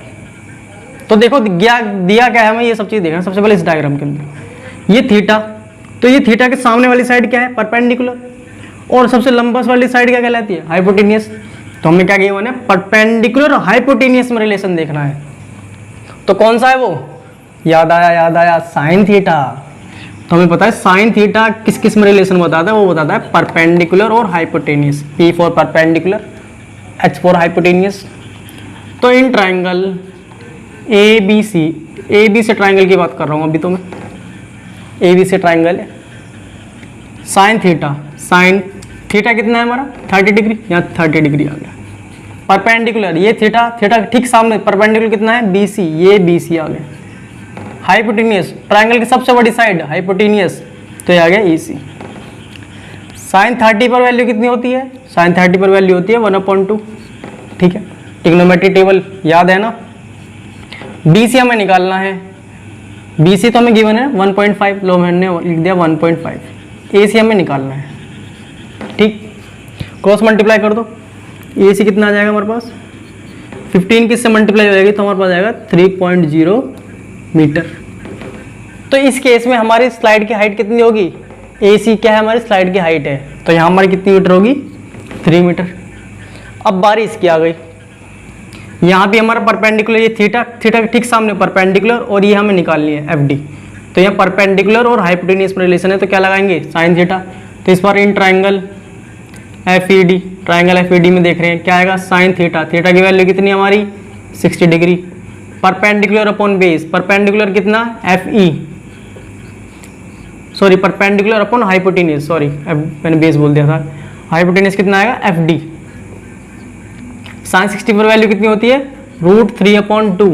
तो देखो दिया क्या है हमें, ये सब चीज़ देखना। सबसे पहले इस डायग्राम के अंदर ये थीटा, तो ये थीटा के सामने वाली साइड क्या है परपेंडिकुलर, और सबसे लंबा वाली साइड क्या कहलाती है हाइपोटेनियस। तो हमने क्या किया, मैंने परपेंडिकुलर और हाइपोटेनियस में रिलेशन देखना है। तो कौन सा है वो, याद आया साइन थीटा। तो हमें पता है साइन थीटा किस किस में रिलेशन बताता है, वो बताता है परपेंडिकुलर और hypotenuse. P for perpendicular, H for hypotenuse. तो इन ट्राइंगल AB से ट्राइंगल की बात कर रहा हूँ अभी, तो मैं AB से ट्राइंगल है, साइन थीटा कितना है हमारा 30 डिग्री, यहाँ 30 डिग्री आ गया। परपेंडिकुलर ये थीटा ठीक सामने, परपेंडिकुलर कितना है BC, ये BC आ गया। हाइपोटेनियस ट्राइंगल की सबसे बड़ी साइड हाइपोटेनियस, तो ये आ गया EC। साइन 30 पर वैल्यू कितनी होती है, साइन 30 पर वैल्यू होती है 1/2, ठीक है। ट्रिग्नोमेट्री टेबल याद है ना। BC हमें निकालना है, BC तो हमें गिवन है 1.5, लो मैंने लिख दिया 1.5। AC हमें निकालना है, ठीक। क्रॉस मल्टीप्लाई कर दो, AC कितना आ जाएगा हमारे पास 15 किससे मल्टीप्लाई हो जाएगी, तो हमारे पास आएगा 3.0 मीटर। तो इस केस में हमारी स्लाइड की हाइट कितनी होगी, AC क्या है हमारी स्लाइड की हाइट है, तो यहाँ हमारी कितनी मीटर होगी 3 मीटर। अब बारी इसकी आ गई, यहाँ भी हमारा परपेंडिकुलर ये थीटा के ठीक सामने परपेंडिकुलर, और ये हमें निकालनी है FD। तो यहाँ परपेंडिकुलर और हाइपोटेनियस में रिलेशन है, तो क्या लगाएंगे साइन थीटा। तो इस बार इन ट्राइंगल FED में देख रहे हैं क्या आएगा साइन थीटा की वैल्यू कितनी हमारी 60 degree. Perpendicular upon base, perpendicular कितना FE, sorry perpendicular upon hypotenuse, sorry मैंने बेस बोल दिया था, हाइपोटेनियस कितना आएगा FD। साइन 60 पर वैल्यू कितनी होती है √3/2,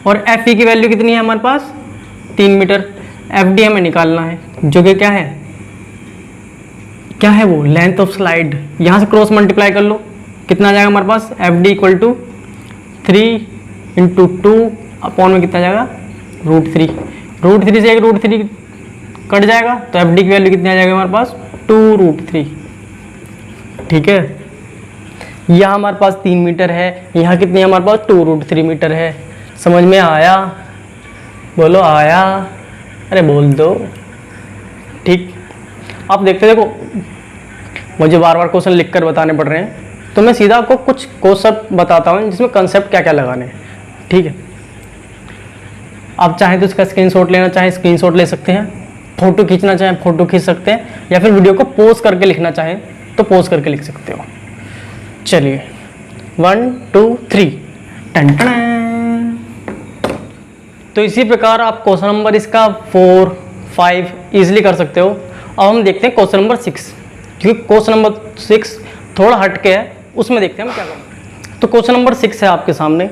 और FE की वैल्यू कितनी है हमारे पास 3 मीटर। FD हमें निकालना है, जो कि क्या है क्या है वो, लेंथ ऑफ स्लाइड। यहाँ से क्रॉस मल्टीप्लाई कर लो, कितना आ जाएगा हमारे पास, F D equal to 3 into 2 upon में कितना जाएगा, √3। √3 से एक √3 कट जाएगा तो एफ डी की वैल्यू कितनी आ जाएगी हमारे पास, 2√3। ठीक है, यहाँ हमारे पास 3 मीटर है, यहाँ कितनी है हमारे पास, 2√3 मीटर है। समझ में आया, बोलो आया, अरे बोल दो। ठीक, आप देखते देखो मुझे बार बार क्वेश्चन लिख कर बताने पड़ रहे हैं, तो मैं सीधा आपको कुछ क्वेश्चन बताता हूँ जिसमें कंसेप्ट क्या क्या लगाने हैं। ठीक है, आप चाहें तो इसका स्क्रीनशॉट लेना चाहें स्क्रीनशॉट ले सकते हैं, फोटो खींचना चाहें फोटो खींच सकते हैं, या फिर वीडियो को पॉज करके लिखना चाहें तो पॉज करके लिख सकते हो। चलिए 1 2 3 टन टन। तो इसी प्रकार आप क्वेश्चन नंबर इसका 4 5 इजीली कर सकते हो। अब हम देखते हैं क्वेश्चन नंबर 6, क्योंकि क्वेश्चन नंबर 6 थोड़ा हटके है, उसमें देखते हैं हम क्या करें। तो क्वेश्चन नंबर 6 है आपके सामने,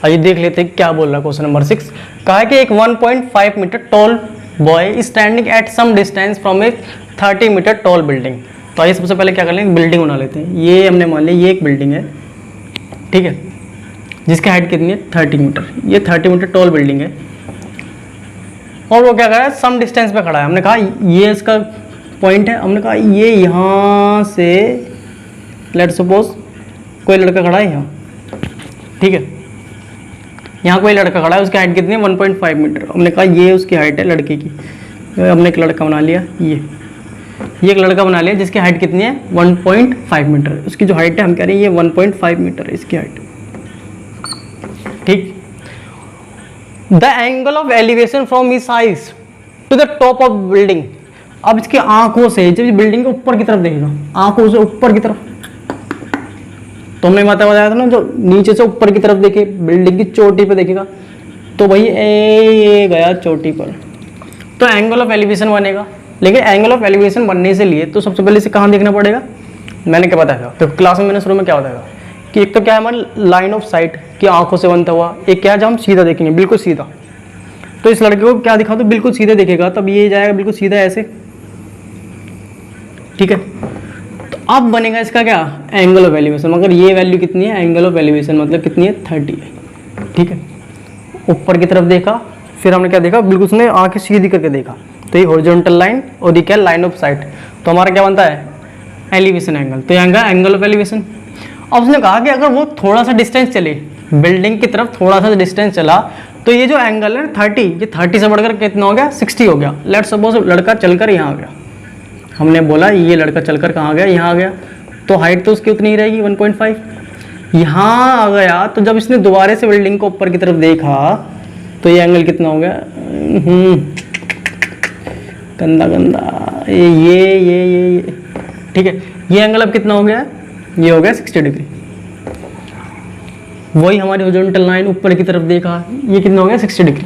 आइए देख लेते हैं क्या बोल रहा है क्वेश्चन नंबर 6। कहा है कि एक 1.5 metre tall boy standing at some distance from a 30 metre tall building. तो आइए सबसे पहले क्या कर लेंगे, बिल्डिंग बना लेते हैं। ये हमने मान लिया ये एक बिल्डिंग है, ठीक है, जिसकी हाइट कितनी है, 30 मीटर। ये 30 मीटर टॉल बिल्डिंग है, और वो क्या कर रहा है, सम डिस्टेंस पे खड़ा है। हमने कहा ये इसका पॉइंट है, हमने कहा ये यहाँ से लेट सपोज कोई लड़का खड़ा है यहाँ, ठीक है, यहाँ कोई लड़का खड़ा है, उसकी हाइट कितनी है, 1.5 मीटर। हमने कहा ये उसकी हाइट है लड़के की। हमने एक लड़का बना लिया, ये एक लड़का बना लिया जिसकी हाइट कितनी है, 1.5 मीटर। उसकी जो हाइट है हम कह रहे हैं ये 1.5 मीटर है इसकी हाइट। ठीक, the angle of elevation from his eyes to the top of building. अब इसकी आंखों से जब बिल्डिंग के ऊपर की तरफ देखेगा, आंखों से ऊपर की तरफ, तो हमने माता बताया था ना, जो नीचे से ऊपर की तरफ देखे बिल्डिंग की चोटी पे देखेगा, तो भाई ये गया चोटी पर, तो एंगल ऑफ एलिवेशन बनेगा। लेकिन एंगल ऑफ एलिवेशन बनने से लिए तो सबसे पहले इसे कहाँ देखना पड़ेगा, मैंने क्या बताया था, तो क्लास में मैंने शुरू में क्या बताया कि एक तो क्या है हमारी लाइन ऑफ साइट की आंखों से बनता हुआ, एक क्या है जब हम सीधा देखेंगे बिल्कुल सीधा। तो इस लड़के को क्या दिखा, तो बिल्कुल सीधे देखेगा, तब ये जाएगा बिल्कुल सीधा ऐसे, ठीक है। तो अब बनेगा इसका क्या, एंगल ऑफ एलिवेशन। मगर ये वैल्यू कितनी है, एंगल ऑफ एलिवेशन मतलब कितनी है, 30 है, ठीक है। ऊपर की तरफ देखा, फिर हमने क्या देखा, बिल्कुल उसने आंखें सीधी करके देखा, तो ये हॉरिजॉन्टल लाइन और ये क्या, लाइन ऑफ साइट। तो हमारा क्या बनता है, एलिवेशन एंगल। तो यहाँ एंगल ऑफ एलिवेशन। अब उसने कहा कि अगर वो थोड़ा सा डिस्टेंस चले बिल्डिंग की तरफ, थोड़ा सा डिस्टेंस चला, तो ये जो एंगल है 30, ये 30 से बढ़कर कितना हो गया, 60 हो गया। लेट सपोज लड़का चलकर यहाँ आ गया, हमने बोला ये लड़का चलकर कहाँ आ गया, यहाँ आ गया, तो हाइट तो उसकी उतनी ही रहेगी 1.5। यहाँ आ गया, तो जब इसने दोबारा से बिल्डिंग को ऊपर की तरफ देखा, तो ये एंगल कितना हो गया, गंदा गंदा, ये ठीक है। ये एंगल अब कितना हो गया, ये हो गया 60 डिग्री। वही हमारी हॉरिजॉन्टल लाइन ऊपर की तरफ देखा, ये कितना हो गया, 60 डिग्री।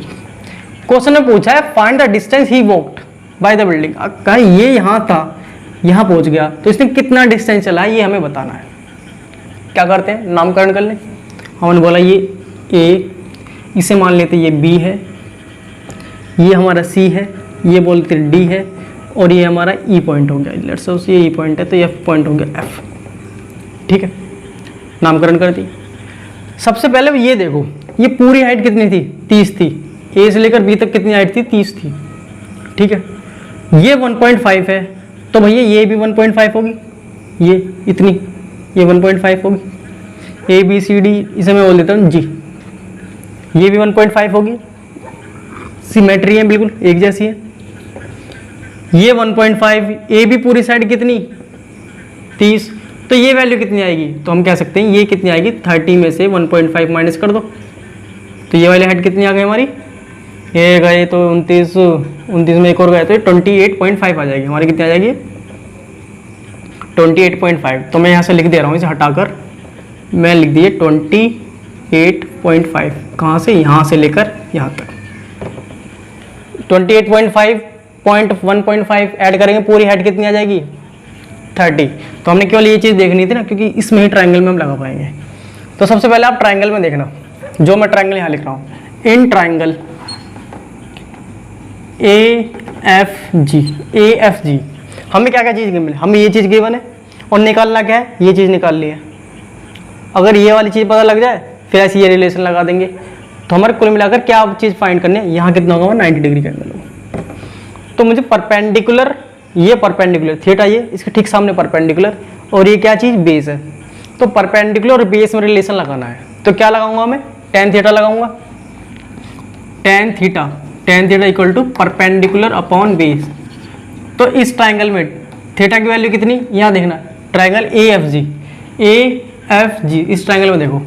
क्वेश्चन में पूछा है find the distance he walked by the building. कहा ये यहाँ था, यहाँ पहुँच गया, तो इसने कितना डिस्टेंस चला है ये हमें बताना है। क्या करते हैं, नामकरण कर लें। हमने बोला ये ए, इसे मान लेते ये बी है, ये हमारा सी है, ये बोलते डी है, और ये हमारा ई पॉइंट हो गया। लेट्स सपोज ये ई पॉइंट है, तो एफ पॉइंट हो गया एफ, ठीक है। नामकरण कर दी। सबसे पहले ये देखो, ये पूरी हाइट कितनी थी, 30 थी। ए से लेकर बी तक कितनी हाइट थी, 30 थी, ठीक है। ये 1.5 है, तो भैया ये भी 1.5 होगी, ये इतनी, ये 1.5 होगी। ए बी सी डी इसे मैं बोल देता हूँ जी, ये भी 1.5 होगी, सिमेट्री है बिल्कुल एक जैसी है। ये 1.5, ए भी पूरी साइड कितनी, 30, तो ये वैल्यू कितनी आएगी, तो हम कह सकते हैं ये कितनी आएगी, 30 में से 1.5 माइनस कर दो, तो ये वाली हाइट कितनी आ गई हमारी, ये गए तो 29 में एक और गए तो 28.5 आ जाएगी हमारी। कितनी आ जाएगी, 28.5। तो मैं यहाँ से लिख दे रहा हूँ, इसे हटाकर मैं लिख दिए 28.5। कहाँ से, यहाँ से लेकर यहाँ तक 28.5 1.5 ऐड करेंगे, पूरी हाइट कितनी आ जाएगी, 30। तो हमने केवल ये चीज़ देखनी थी ना, क्योंकि इसमें ही ट्रायंगल में हम लगा पाएंगे। तो सबसे पहले आप ट्रायंगल में देखना, जो मैं ट्रायंगल यहाँ लिख रहा हूँ, इन ट्रायंगल ए एफ जी हमें क्या क्या चीज़ मिली, हमें ये चीज़ गिवन है और निकालना क्या है, ये चीज़ निकाल ली है। अगर ये वाली चीज़ पता लग जाए फिर ऐसे ये रिलेशन लगा देंगे। तो हमारे कुल मिलाकर क्या चीज़ फाइंड करनी है, यहाँ कितना होगा 90 डिग्री का एंगल होगा। तो मुझे परपेंडिकुलर, ये परपेंडिकुलर थीटा, ये इसके ठीक सामने परपेंडिकुलर, और ये क्या चीज़ बेस है। तो परपेंडिकुलर और बेस में रिलेशन लगाना है। तो क्या लगाऊंगा मैं, टेन थीटा लगाऊंगा। Tan theta equal to perpendicular upon base. तो इस ट्राइंगल में थीटा की वैल्यू कितनी, यहाँ देखना, ट्राइंगल ए एफ जी, इस ट्राइंगल में देखो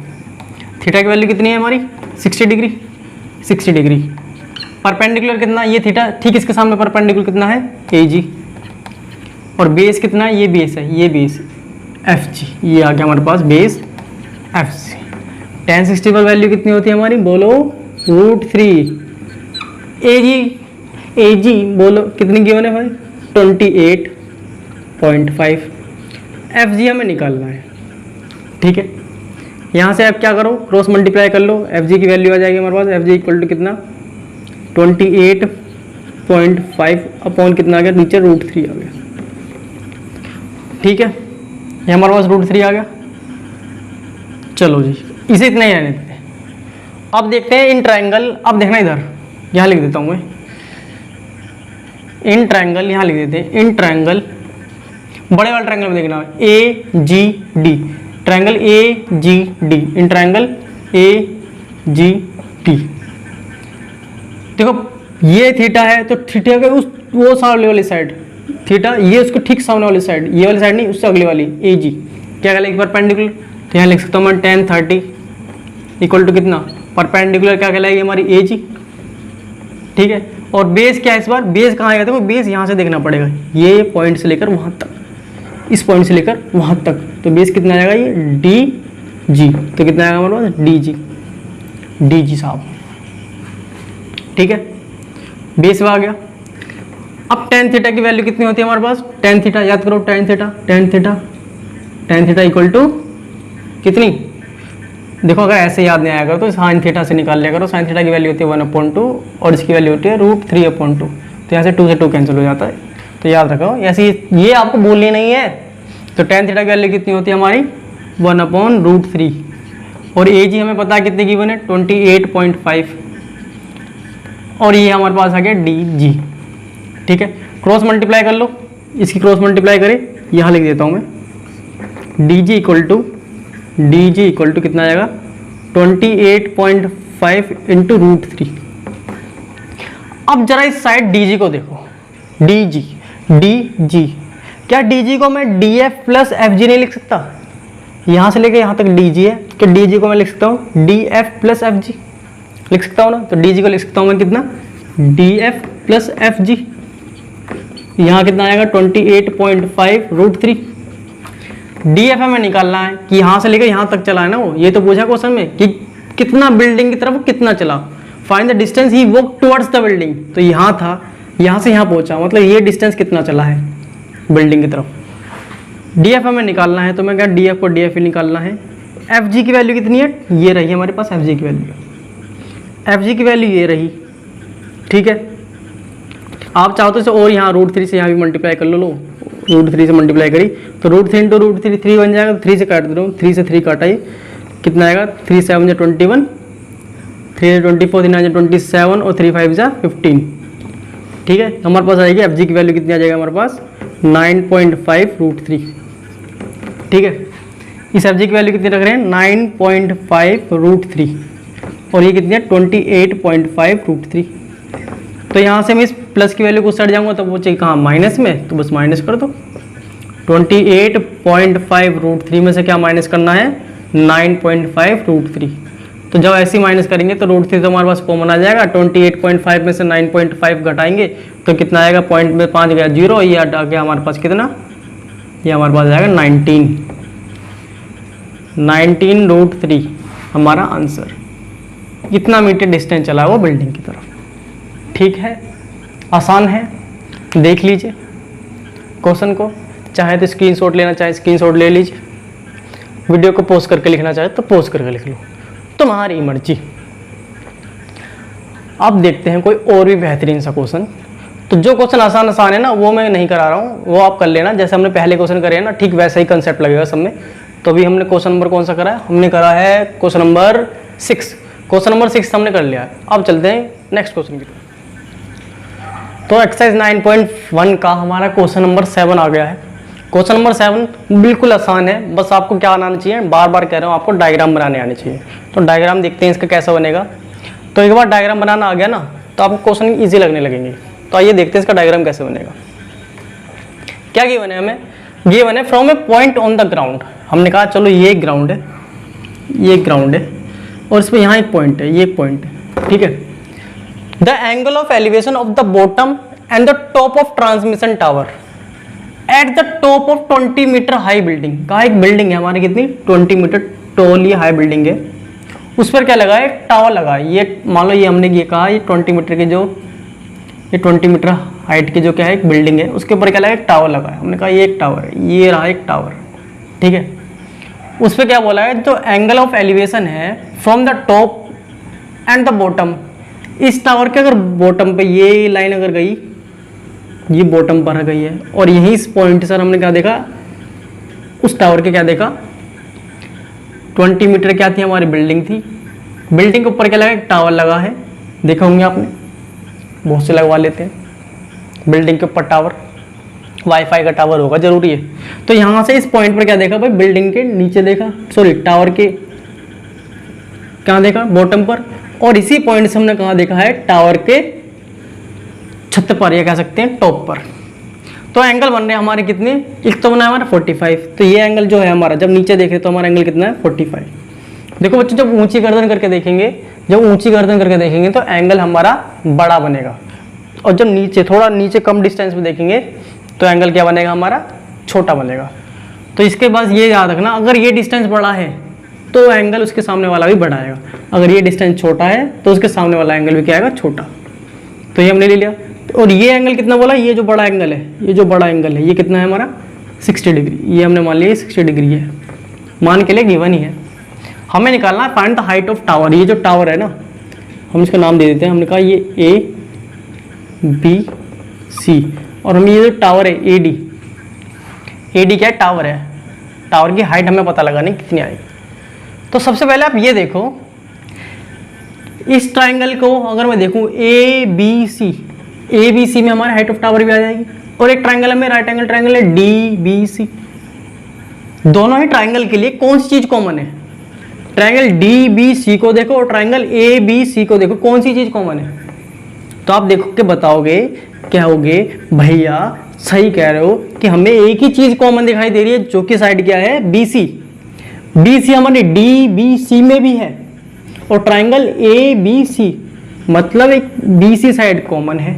थीटा की वैल्यू कितनी है हमारी 60 डिग्री। परपेंडिकुलर कितना, ये थीटा ठीक इसके सामने परपेंडिकुलर कितना है ए जी, और बेस कितना है, ये बेस है, ये बेस एफ जी, ये आ गया हमारे पास बेस एफ जी। टेन 60 पर वैल्यू कितनी होती है हमारी, बोलो √3। ए जी बोलो कितनी गिवन है भाई 28.5। एफ जी हमें निकालना है, ठीक है। यहाँ से आप क्या करो, क्रॉस मल्टीप्लाई कर लो, एफ जी की वैल्यू आ जाएगी हमारे पास, एफ जी इक्वल टू कितना 28.5 अपॉन कितना आ गया नीचे √3 आ गया, ठीक है। ये हमारे पास √3 आ गया। चलो जी, इसे इतना ही रहने देते हैं। अब देखते हैं इन ट्राइंगल, अब देखना इधर, यहाँ लिख देता हूँ मैं इन ट्राइंगल, यहाँ लिख देते हैं इन ट्राइंगल, बड़े वाले ट्राइंगल में देखना A G D, triangle A G D, in triangle A G D. देखो ये थीटा है, तो थीटा के उस वो सामने वाली साइड थीटा, ये उसको ठीक सामने वाली साइड, ये वाली साइड नहीं, उससे अगली वाली ए जी, क्या कहलाएगी परपेंडिकुलर। तो यहाँ लिख सकता हूँ मैं tan 30 इक्वल टू कितना, परपेंडिकुलर क्या कहलाएगी हमारी ए जी, ठीक है। और बेस क्या है इस बार, बेस कहाँ आएगा, देखो बेस यहाँ से देखना पड़ेगा, ये पॉइंट से लेकर वहाँ तक, इस पॉइंट से लेकर वहाँ तक, तो बेस कितना आएगा ये डी जी, तो कितना आएगा हमारे पास डी जी साहब, ठीक है। बेस में आ गया। अब tan थीटा की वैल्यू कितनी होती है हमारे पास, tan थीटा याद करो, tan थीटा इक्वल टू कितनी, देखो अगर ऐसे याद नहीं आएगा तो साइन थीटा से निकाल लिया करो। साइन थीटा की वैल्यू होती है 1/2 और इसकी वैल्यू होती है √3/2, तो यहाँ से 2 से 2 कैंसिल हो जाता है, तो याद रखो ऐसे, ये आपको बोलनी नहीं है। तो tan थीटा की वैल्यू कितनी होती है हमारी 1/√3, और ए जी हमें पता है कितने की बने 28.5, और ये हमारे पास आ गया डी जी, ठीक है। क्रॉस मल्टीप्लाई कर लो, इसकी क्रॉस मल्टीप्लाई करें, यहाँ लिख देता हूँ मैं डी जी इक्वल टू कितना आएगा 28.5 इंटू √3। अब जरा इस साइड डी जी को देखो, डी जी, क्या डी जी को मैं D F plus F G नहीं लिख सकता, यहाँ से लेके यहाँ तक डी जी है, क्या डी जी को मैं लिख सकता हूँ D F plus F G, लिख सकता हूँ ना। तो डी जी को लिख सकता हूँ मैं कितना D F plus F G, यहाँ कितना आएगा 28.5 √3। डी एफ हमें निकालना है कि यहाँ से लेकर यहाँ तक चला है ना वो, ये तो पूछा क्वेश्चन में कि कितना बिल्डिंग की तरफ कितना चला, find the distance he walk towards the building. तो यहाँ था, यहाँ से यहाँ पहुँचा, मतलब ये डिस्टेंस कितना चला है बिल्डिंग की तरफ। डी एफ हमें निकालना है, तो मैं क्या डी एफ को डी एफ ही निकालना है। एफ जी की वैल्यू कितनी है, ये रही हमारे पास एफ जी की वैल्यू, ये रही, ठीक है। आप चाहो तो इसे और यहाँ √3 से यहाँ भी मल्टीप्लाई कर लो, √3 से मल्टीप्लाई करी तो √3 इंटू √3 3 बन जाएगा, 3 से काट दे रहा हूँ, 3 से 3 काटा ही कितना आएगा 3 7 जा 21, 3 24, 3 9 27 और 3 5 जा 15, ठीक है। हमारे पास आएगी एफ जी की वैल्यू कितनी आ जाएगा हमारे पास 9.5 √3, ठीक है। इस एफ जी की वैल्यू कितनी रख रहे हैं 9.5 √3, और ये कितनी है 28.5 √3। तो यहाँ से मैं इस प्लस की वैल्यू को सट जाऊंगा, तो वो चाहिए कहाँ माइनस में, तो बस माइनस कर दो। 28.5 √3 में से क्या माइनस करना है 9.5 √3। तो जब ऐसे माइनस करेंगे तो √3 तो हमारे पास कॉमन आ जाएगा, 28.5 में से 9.5 घटाएंगे तो कितना आएगा, पॉइंट में 5 गया 0, ये आ गया हमारे पास कितना, ये हमारे पास आएगा 19 √3 हमारा आंसर। कितना मीटर डिस्टेंस चला है वो बिल्डिंग की तरफ, ठीक है। आसान है, देख लीजिए क्वेश्चन को, चाहे तो स्क्रीनशॉट लेना चाहे स्क्रीनशॉट ले लीजिए, वीडियो को पॉज करके लिखना चाहे तो पॉज करके लिख लो, तुम्हारी मर्जी। अब देखते हैं कोई और भी बेहतरीन सा क्वेश्चन। तो तो जो क्वेश्चन आसान आसान है ना वो मैं नहीं करा रहा हूँ, वो आप कर लेना। जैसे हमने पहले क्वेश्चन करे हैं ना, ठीक वैसा ही कंसेप्ट लगेगा सब में। तो अभी हमने क्वेश्चन नंबर कौन सा करा है? हमने करा है क्वेश्चन नंबर 6। क्वेश्चन नंबर 6 हमने कर लिया है। अब चलते हैं नेक्स्ट क्वेश्चन की तरफ। तो एक्सरसाइज 9.1 का हमारा क्वेश्चन नंबर 7 आ गया है। क्वेश्चन नंबर 7 बिल्कुल आसान है, बस आपको क्या आना चाहिए, बार बार कह रहा हूँ आपको डायग्राम बनाने आने चाहिए। तो डायग्राम देखते हैं इसका कैसा बनेगा। तो एक बार डायग्राम बनाना आ गया ना तो आपको क्वेश्चन ईजी लगने लगेंगे। तो आइए देखते हैं इसका डायग्राम कैसे बनेगा। क्या गिवन है हमें? गिवन है from A point on the ground. हमने कहा चलो ये एक ग्राउंड है, ये एक ग्राउंड है और इसमें यहाँ एक पॉइंट है, ये एक पॉइंट है, ठीक है। The angle of elevation of the bottom and the top of transmission tower at the top of 20 metre high building. कहा एक बिल्डिंग है हमारी, कितनी 20 मीटर टॉल ये हाई बिल्डिंग है। उस पर क्या लगा है? एक टावर लगा है। ये मान लो ये हमने ये कहा ये 20 मीटर के जो ये 20 मीटर हाइट की जो क्या है एक बिल्डिंग है, उसके ऊपर क्या लगा? एक टावर लगा है। हमने कहा ये एक टावर है, ये रहा एक टावर, ठीक है। उस पर क्या बोला है? जो एंगल ऑफ एलिवेशन है from the top and the bottom, इस टावर के अगर बॉटम पे ये लाइन अगर गई, ये बॉटम पर गई है और यही इस पॉइंट सर हमने क्या देखा? उस टावर के क्या देखा? 20 मीटर क्या थी हमारी बिल्डिंग थी। बिल्डिंग के ऊपर क्या लगा? एक टावर लगा है, देखा होंगे आपने, बहुत से लगवा लेते हैं बिल्डिंग के ऊपर टावर, वाईफाई का टावर होगा जरूरी है। तो यहाँ से इस पॉइंट पर क्या देखा भाई? बिल्डिंग के नीचे देखा, सॉरी टावर के क्या देखा? बॉटम पर। और इसी पॉइंट से हमने कहाँ देखा है? टावर के छत पर, या कह सकते हैं टॉप पर। तो एंगल बन रहे हैं हमारे कितने? एक तो बना है हमारा 45। तो ये एंगल जो है हमारा, जब नीचे देखें तो हमारा एंगल कितना है? 45। देखो बच्चों, जब ऊंची गर्दन करके देखेंगे, तो एंगल हमारा बड़ा बनेगा, और जब नीचे थोड़ा नीचे कम डिस्टेंस में देखेंगे तो एंगल क्या बनेगा? हमारा छोटा बनेगा। तो इसके बाद ये याद रखना, अगर ये डिस्टेंस बड़ा है तो एंगल उसके सामने वाला भी बड़ा आएगा, अगर ये डिस्टेंस छोटा है तो उसके सामने वाला एंगल भी क्या आएगा? छोटा। तो ये हमने ले लिया। और ये एंगल कितना बोला? ये जो बड़ा एंगल है, ये कितना है हमारा? 60 डिग्री। ये हमने मान लिया 60 डिग्री है, मान के लिए गिवन ही है। हमें निकालना है find the height of tower. ये जो टावर है ना, हम इसका नाम दे देते हैं। हमने कहा ये ए बी सी, और हम ये जो टावर है ए डी क्या है? टावर है। टावर की हाइट हमें पता लगानी कितनी आएगी। तो सबसे पहले आप ये देखो, इस ट्राइंगल को अगर मैं देखूं ए बी सी में हमारी हाइट ऑफ टावर भी आ जाएगी। और एक ट्राइंगल है, राइट एंगल ट्राइंगल है डी बी सी। दोनों ही ट्राइंगल के लिए कौन सी चीज कॉमन है? ट्राइंगल डी बी सी को देखो और ट्राइंगल ए बी सी को देखो, कौन सी चीज कॉमन है? तो आप देखो के बताओगे क्या होगे? भैया सही कह रहे हो कि हमें एक ही चीज कॉमन दिखाई दे रही है, जो कि साइड क्या है? बी सी हमारे डी बी सी में भी है, और ट्राइंगल ए बी सी मतलब एक बी सी साइड कॉमन है।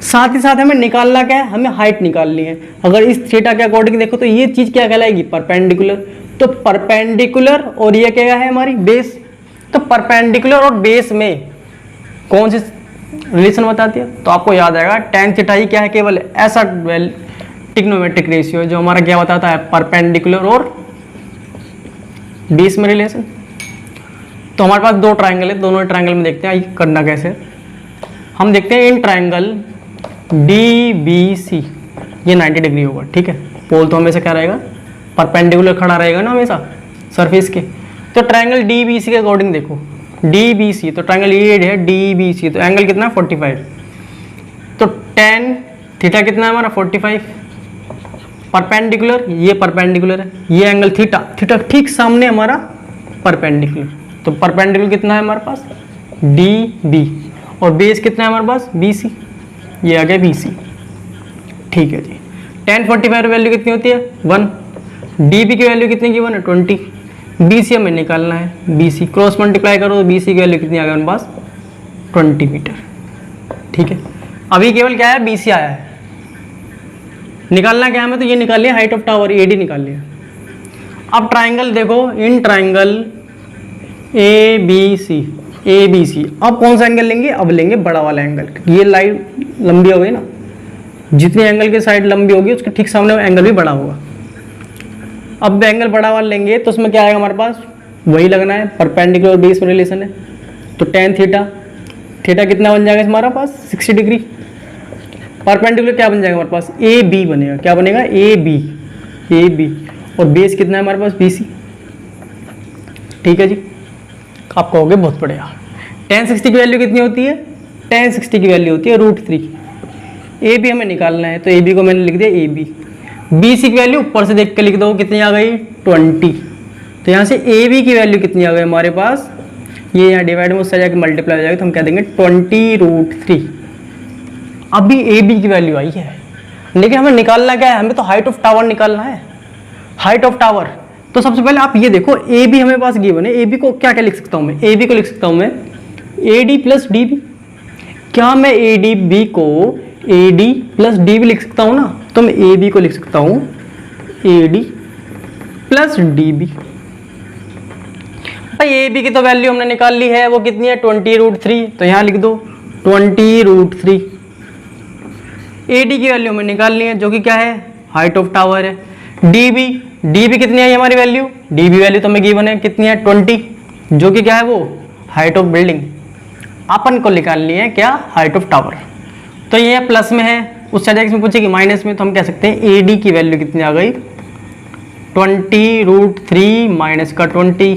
साथ ही साथ हमें निकालना क्या है? हमें हाइट निकालनी है। अगर इस थीटा के अकॉर्डिंग देखो तो ये चीज क्या कहलाएगी? परपेंडिकुलर। तो परपेंडिकुलर और ये क्या है? हमारी बेस। तो परपेंडिकुलर और बेस में कौन सी रिलेशन बताती है? तो आपको याद आएगा tan थीटा ही क्या है? केवल ऐसा ट्रिग्नोमेट्रिक रेशियो जो हमारा क्या बताता है? परपेंडिकुलर और बेस में रिलेशन। तो हमारे पास दो ट्राइंगल है, दोनों ट्राइंगल में देखते हैं करना कैसे। हम देखते हैं in triangle D B C, ये 90 डिग्री होगा, ठीक है। पोल तो हमेशा क्या रहेगा? परपेंडिकुलर खड़ा रहेगा ना हमेशा सरफेस के। तो ट्राइंगल डी बी सी के अकॉर्डिंग देखो, डी बी सी, तो ट्राइंगल ये है डी बी सी, तो एंगल कितना है? 45। तो tan थीटा कितना है हमारा? 45। परपेंडिकुलर, ये परपेंडिकुलर है, ये एंगल थीटा ठीक सामने हमारा परपेंडिकुलर। तो परपेंडिकुलर कितना है हमारे पास? डी बी, और बेस कितना है हमारे पास? बी सी, ये आ गया बी सी, ठीक है जी। tan 45 की वैल्यू कितनी होती है? 1। डी बी की वैल्यू कितनी की? 1 है, 20। बी सी हमें निकालना है, बी सी क्रॉस मल्टीप्लाई करो तो बी सी की वैल्यू कितनी आ गई हमारे पास? 20 मीटर, ठीक है। अभी केवल क्या है? बी सी आया है, निकालना क्या है हमें? तो ये निकाल लिया height of tower, A D निकाल लिया। अब ट्राइंगल देखो, इन ट्राइंगल ए बी सी, अब कौन सा एंगल लेंगे? अब लेंगे बड़ा वाला एंगल। ये लाइन लंबी हो गई ना, जितनी एंगल की साइड लंबी होगी उसके ठीक सामने एंगल भी बड़ा होगा। अब एंगल बड़ा वाला लेंगे तो उसमें क्या आएगा हमारे पास? वही लगना है, परपेंडिकुलर बेस में रिलेशन है। तो tan थीटा कितना बन जाएगा हमारा पास? 60 डिग्री। परपेंडिकुलर क्या बन जाएगा हमारे पास, ए बी बनेगा, क्या बनेगा, ए बी, और बेस कितना है हमारे पास, बी सी। ठीक है जी, आप कहोगे बहुत बढ़िया। tan 60 की वैल्यू कितनी होती है, tan 60 की वैल्यू होती है √3। ए बी हमें निकालना है, तो ए बी को मैंने लिख दिया ए बी। बी सी की वैल्यू ऊपर से देख के लिख दो, कितनी आ गई, 20। तो यहाँ से ए बी की वैल्यू कितनी आ गई हमारे पास, ये यहाँ डिवाइड में उससे जाकर मल्टीप्लाई हो जाएगा, तो हम कह देंगे 20√3। अभी ए बी की वैल्यू आई है, लेकिन हमें निकालना क्या है, हमें तो हाइट ऑफ टावर निकालना है, हाइट ऑफ टावर। तो सबसे पहले आप ये देखो, ए बी हमें पास गिवन है, ए बी को क्या क्या लिख सकता हूँ मैं, ए बी को लिख सकता हूँ मैं A D plus D B. क्या मैं ए डी बी को A D plus D B लिख सकता हूँ ना, तो मैं ए बी को लिख सकता हूँ A D plus D B. भाई ए बी की तो वैल्यू हमने निकाल ली है, वो कितनी है, 20√3, तो यहाँ लिख दो 20√3। ए डी की वैल्यू हमें निकालनी है, जो कि क्या है, हाइट ऑफ टावर है। डी बी कितनी है हमारी वैल्यू, डी बी वैल्यू तो हमें गिवन है, कितनी है, 20, जो कि क्या है, वो हाइट ऑफ बिल्डिंग। अपन को निकालनी है क्या, हाइट ऑफ टावर। तो ये प्लस में है, उस साइड में पूछेगी माइनस में, तो हम कह सकते हैं ए डी की वैल्यू कितनी आ गई, 20√3 माइनस का 20।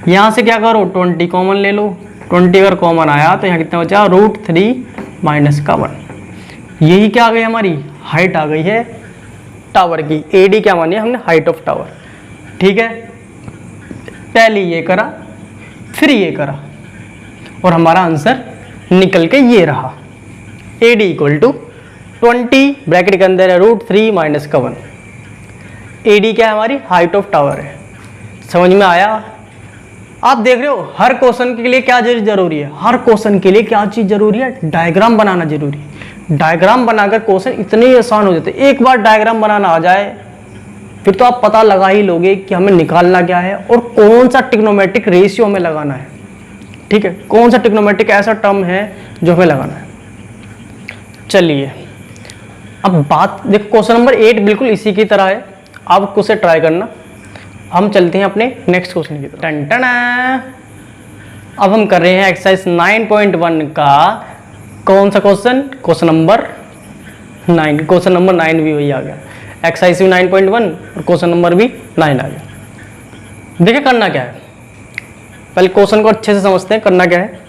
यहाँ से क्या करो, 20 कॉमन ले लो, 20 अगर कॉमन आया तो यहाँ कितना बचा, √3 माइनस का 1। यही क्या आ गई, हमारी हाइट आ गई है टावर की। ए डी क्या मानी हमने, हाइट ऑफ टावर। ठीक है, पहले ये करा फिर ये करा, और हमारा आंसर निकल के ये रहा, A D equal to 20 bracket के अंदर है √3 माइनस का 1। ए डी क्या है, हमारी हाइट ऑफ टावर है। समझ में आया। आप देख रहे हो हर क्वेश्चन के लिए क्या जरूरी है, हर क्वेश्चन के लिए क्या चीज जरूरी है, डायग्राम बनाना जरूरी है। डायग्राम बनाकर क्वेश्चन इतने आसान हो जाते हैं। एक बार डायग्राम बनाना आ जाए फिर तो आप पता लगा ही लोगे कि हमें निकालना क्या है और कौन सा ट्रिग्नोमेट्रिक रेशियो हमें लगाना है। ठीक है, कौन सा ट्रिग्नोमेट्रिक ऐसा टर्म है जो हमें लगाना है। चलिए अब बात देखो, क्वेश्चन नंबर 8 बिल्कुल इसी की तरह है, आप उसे ट्राई करना। हम चलते हैं अपने नेक्स्ट क्वेश्चन की तरफ। टन टन। अब हम कर रहे हैं एक्सरसाइज 9.1 का कौन सा question, question number 9। Question number 9 भी वही आ गया, एक्सरसाइज भी 9.1 और क्वेश्चन नंबर भी 9 आ गया। देखिए करना क्या है, पहले क्वेश्चन को अच्छे से समझते हैं। करना क्या है,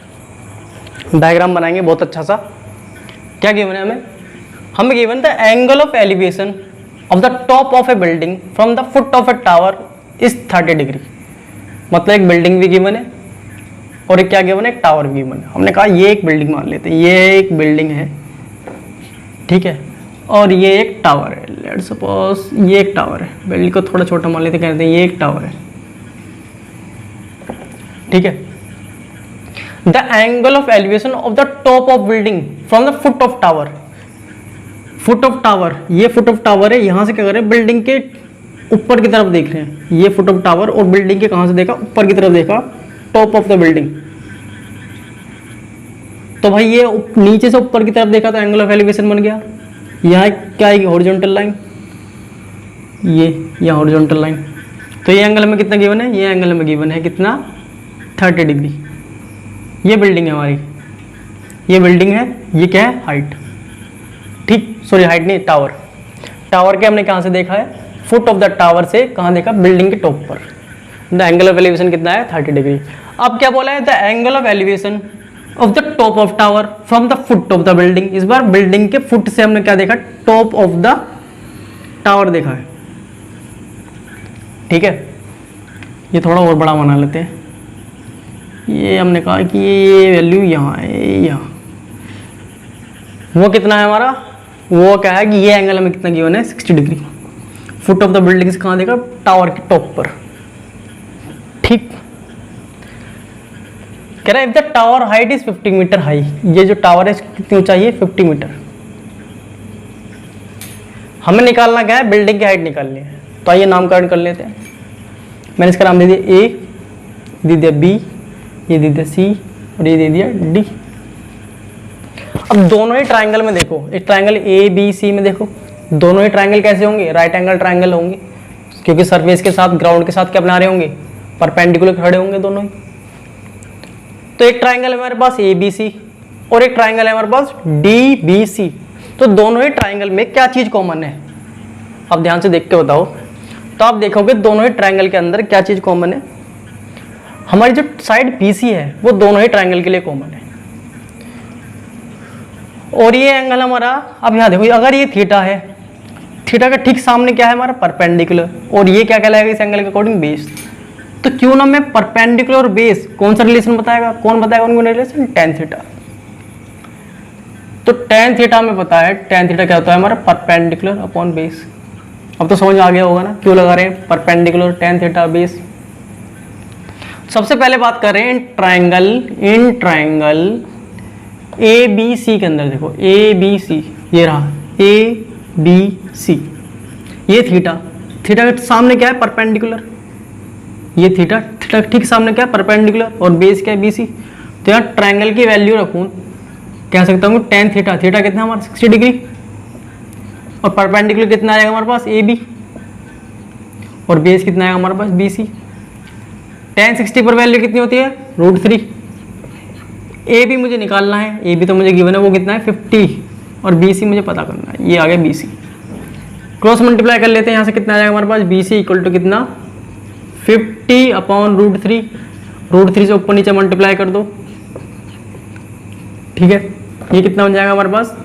डायग्राम बनाएंगे बहुत अच्छा सा। क्या गिवन है हमें given the angle of elevation of the top of A building from the foot of A tower is 30 degree. मतलब एक बिल्डिंग भी गिवन है और एक क्या गिवन है, एक टावर भी गिवन है। हमने कहा ये एक बिल्डिंग मान लेते हैं, ये एक बिल्डिंग है, ठीक है, और ये एक टावर है। लेट्स सपोज ये एक टावर है, बिल्डिंग को थोड़ा छोटा मान लेते, कहते हैं ये एक टावर है, ठीक है। The angle of elevation of the top of building from the foot of tower. Foot of tower, ये फुट ऑफ टावर है, यहां से क्या कर रहे हैं, बिल्डिंग के ऊपर की तरफ देख रहे हैं। ये फुट ऑफ टावर और बिल्डिंग के कहां से देखा, ऊपर की तरफ देखा, टॉप ऑफ द बिल्डिंग। तो भाई ये नीचे से ऊपर की तरफ देखा तो एंगल ऑफ एलिवेशन बन गया। यहाँ क्या आएगी, हॉरिजॉन्टल लाइन, ये यहाँ हॉरिजॉन्टल लाइन। तो ये एंगल हमें कितना गिवन है, ये एंगल हमें गिवन है कितना, 30 डिग्री। ये बिल्डिंग है हमारी, ये बिल्डिंग है, ये क्या है, हाइट, ठीक, सॉरी हाइट नहीं, टावर। टावर के हमने कहाँ से देखा है, फुट ऑफ द टावर से कहाँ देखा, बिल्डिंग के टॉप पर। द एंगल ऑफ एलिवेशन कितना है, 30 डिग्री। अब क्या बोला है, the angle of elevation of the top of tower from the foot of the building. इस बार बिल्डिंग के फुट से हमने क्या देखा, टॉप ऑफ द टावर देखा है, ठीक है। ये थोड़ा और बड़ा बना लेते हैं। ये हमने कहा कि ये वैल्यू यहाँ है, यहाँ वो कितना है हमारा, वो क्या है कि ये एंगल हमें कितना गिवन है, 60 degree. Foot of the building से कहाँ देखा, टावर के टॉप पर, ठीक। कह रहा है if the tower height is 50 metre high, ये जो टावर है कितनी ऊंचाई है, 50 मीटर। हमें निकालना क्या है, बिल्डिंग की हाइट निकालनी है। तो आइए नामकरण कर लेते हैं। मैंने इसका नाम दे दिया ए, दे दिया बी, ये दे दिया सी और ये दे दिया डी। अब दोनों ही ट्राइंगल में देखो, एक ट्राइंगल ए बी सी में देखो, दोनों ही ट्राइंगल कैसे होंगे, राइट एंगल ट्राइंगल होंगे, क्योंकि सरफेस के साथ ग्राउंड के साथ क्या बना रहे होंगे, परपेंडिकुलर खड़े होंगे दोनों ही। तो एक ट्राइंगल है हमारे पास ए बी सी और एक ट्राइंगल है हमारे पास डी बी सी। तो दोनों ही ट्राइंगल में क्या चीज़ कॉमन है, अब ध्यान से देख के बताओ। तो आप देखोगे दोनों ही ट्राइंगल के अंदर क्या चीज़ कॉमन है, हमारी जो साइड BC है वो दोनों ही ट्राइंगल के लिए कॉमन है। और ये एंगल हमारा, अब यहाँ देखो अगर ये थीटा है, थीटा का ठीक सामने क्या है हमारा परपेंडिकुलर, और ये क्या कहलाएगा इस एंगल के अकॉर्डिंग बेस। तो क्यों ना मैं परपेंडिकुलर और बेस कौन सा रिलेशन बताएगा, कौन बताएगा उनको रिलेशन, टेन थीटा। तो टेन थीटा में पता है, टेन थीटा क्या होता है हमारा परपेंडिकुलर अपॉन बेस। अब तो समझ में आ गया होगा ना क्यों लगा रहे हैं परपेंडिकुलर टेन थीटा बेस। सबसे पहले बात कर रहे हैं इन ट्राइंगल ABC के अंदर, देखो ABC ये रहा ABC, ये थीटा, थीटा के सामने क्या है परपेंडिकुलर, ये थीटा, थीटा के ठीक सामने क्या है परपेंडिकुलर, और बेस क्या है BC। तो यहाँ ट्राइंगल की वैल्यू रखूँ, कह सकता हूँ टेन थीटा, थीटा कितना हमारा 60 डिग्री, और परपेंडिकुलर कितना आएगा हमारे पास AB, और बेस कितना आएगा हमारे पास BC। टेन 60 पर वैल्यू कितनी होती है √3। AB मुझे निकालना है, AB तो मुझे गिवन है, वो कितना है 50, और BC मुझे पता करना है, ये आ गया BC। क्रॉस मल्टीप्लाई कर लेते हैं, यहाँ से कितना आ जाएगा हमारे पास BC इक्वल टू कितना 50 अपॉन √3, √3 से ऊपर नीचे मल्टीप्लाई कर दो, ठीक है। ये कितना बन जाएगा हमारे पास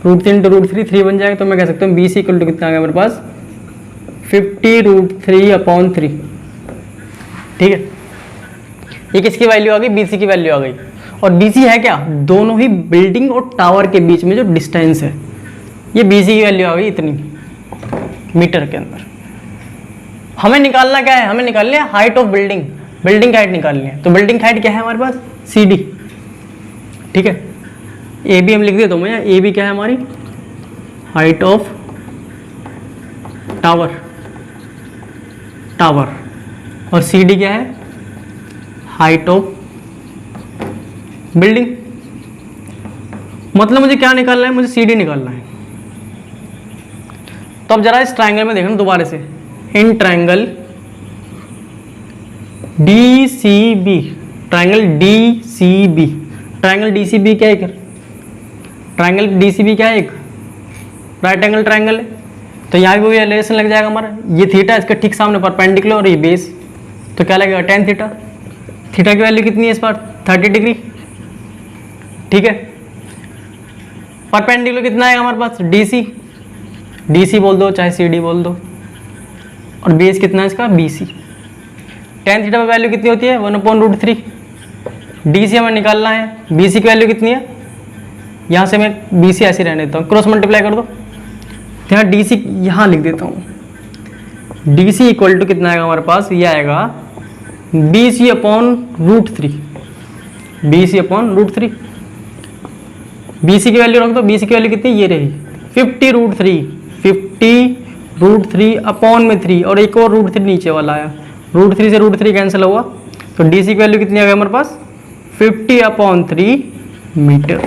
√3 इंटू √3, 3 बन जाएगा। तो मैं कह सकता हूँ BC इक्वल टू कितना आ गया हमारे पास 50 √3 अपॉन 3, ठीक है। ये किसकी वैल्यू आ गई, BC की वैल्यू आ गई। और BC है क्या, दोनों ही बिल्डिंग और टावर के बीच में जो डिस्टेंस है, ये BC की वैल्यू आ गई इतनी मीटर के अंदर। हमें निकालना क्या है, हमें निकालनी है हाइट ऑफ बिल्डिंग, बिल्डिंग की हाइट निकालनी है। तो बिल्डिंग हाइट क्या है हमारे पास CD, ठीक है। AB हम लिख देता हूँ मैं, AB क्या है हमारी हाइट ऑफ टावर, टावर, और CD क्या है हाइट ऑफ बिल्डिंग। मतलब मुझे क्या निकालना है, मुझे CD निकालना है। तो अब जरा इस ट्राइंगल में देखना दोबारा से, in triangle DCB, triangle DCB, triangle DCB क्या है, ट्राइंगल DCB क्या है, एक राइट एंगल ट्राइंगल है। तो यहाँ भी रिलेशन लग जाएगा हमारा, ये थीटा इसके ठीक सामने परपेंडिकुलर और ये बेस, तो क्या लगेगा टेन थीटा। थीटा की वैल्यू कितनी है इस बार 30 डिग्री, ठीक है। परपेंडिकुलर कितना आएगा हमारे पास DC बोल दो चाहे CD बोल दो, और बेस कितना है इसका BC। टेन थीटा पर वैल्यू कितनी होती है 1/√3। DC हमें निकालना है, BC की वैल्यू कितनी है, यहाँ से मैं BC ऐसे रहने देता हूँ, क्रॉस मल्टीप्लाई कर दो। तो यहाँ DC यहाँ लिख देता हूँ, DC इक्वल टू कितना आएगा हमारे पास, ये आएगा BC upon √3, BC upon √3। BC की वैल्यू रख दो, BC की वैल्यू कितनी ये रही 50 √3 अपॉन में 3, और एक और √3 नीचे वाला आया, √3 से √3 कैंसिल हुआ, तो DC की वैल्यू कितनी आ गई हमारे पास 50/3 मीटर।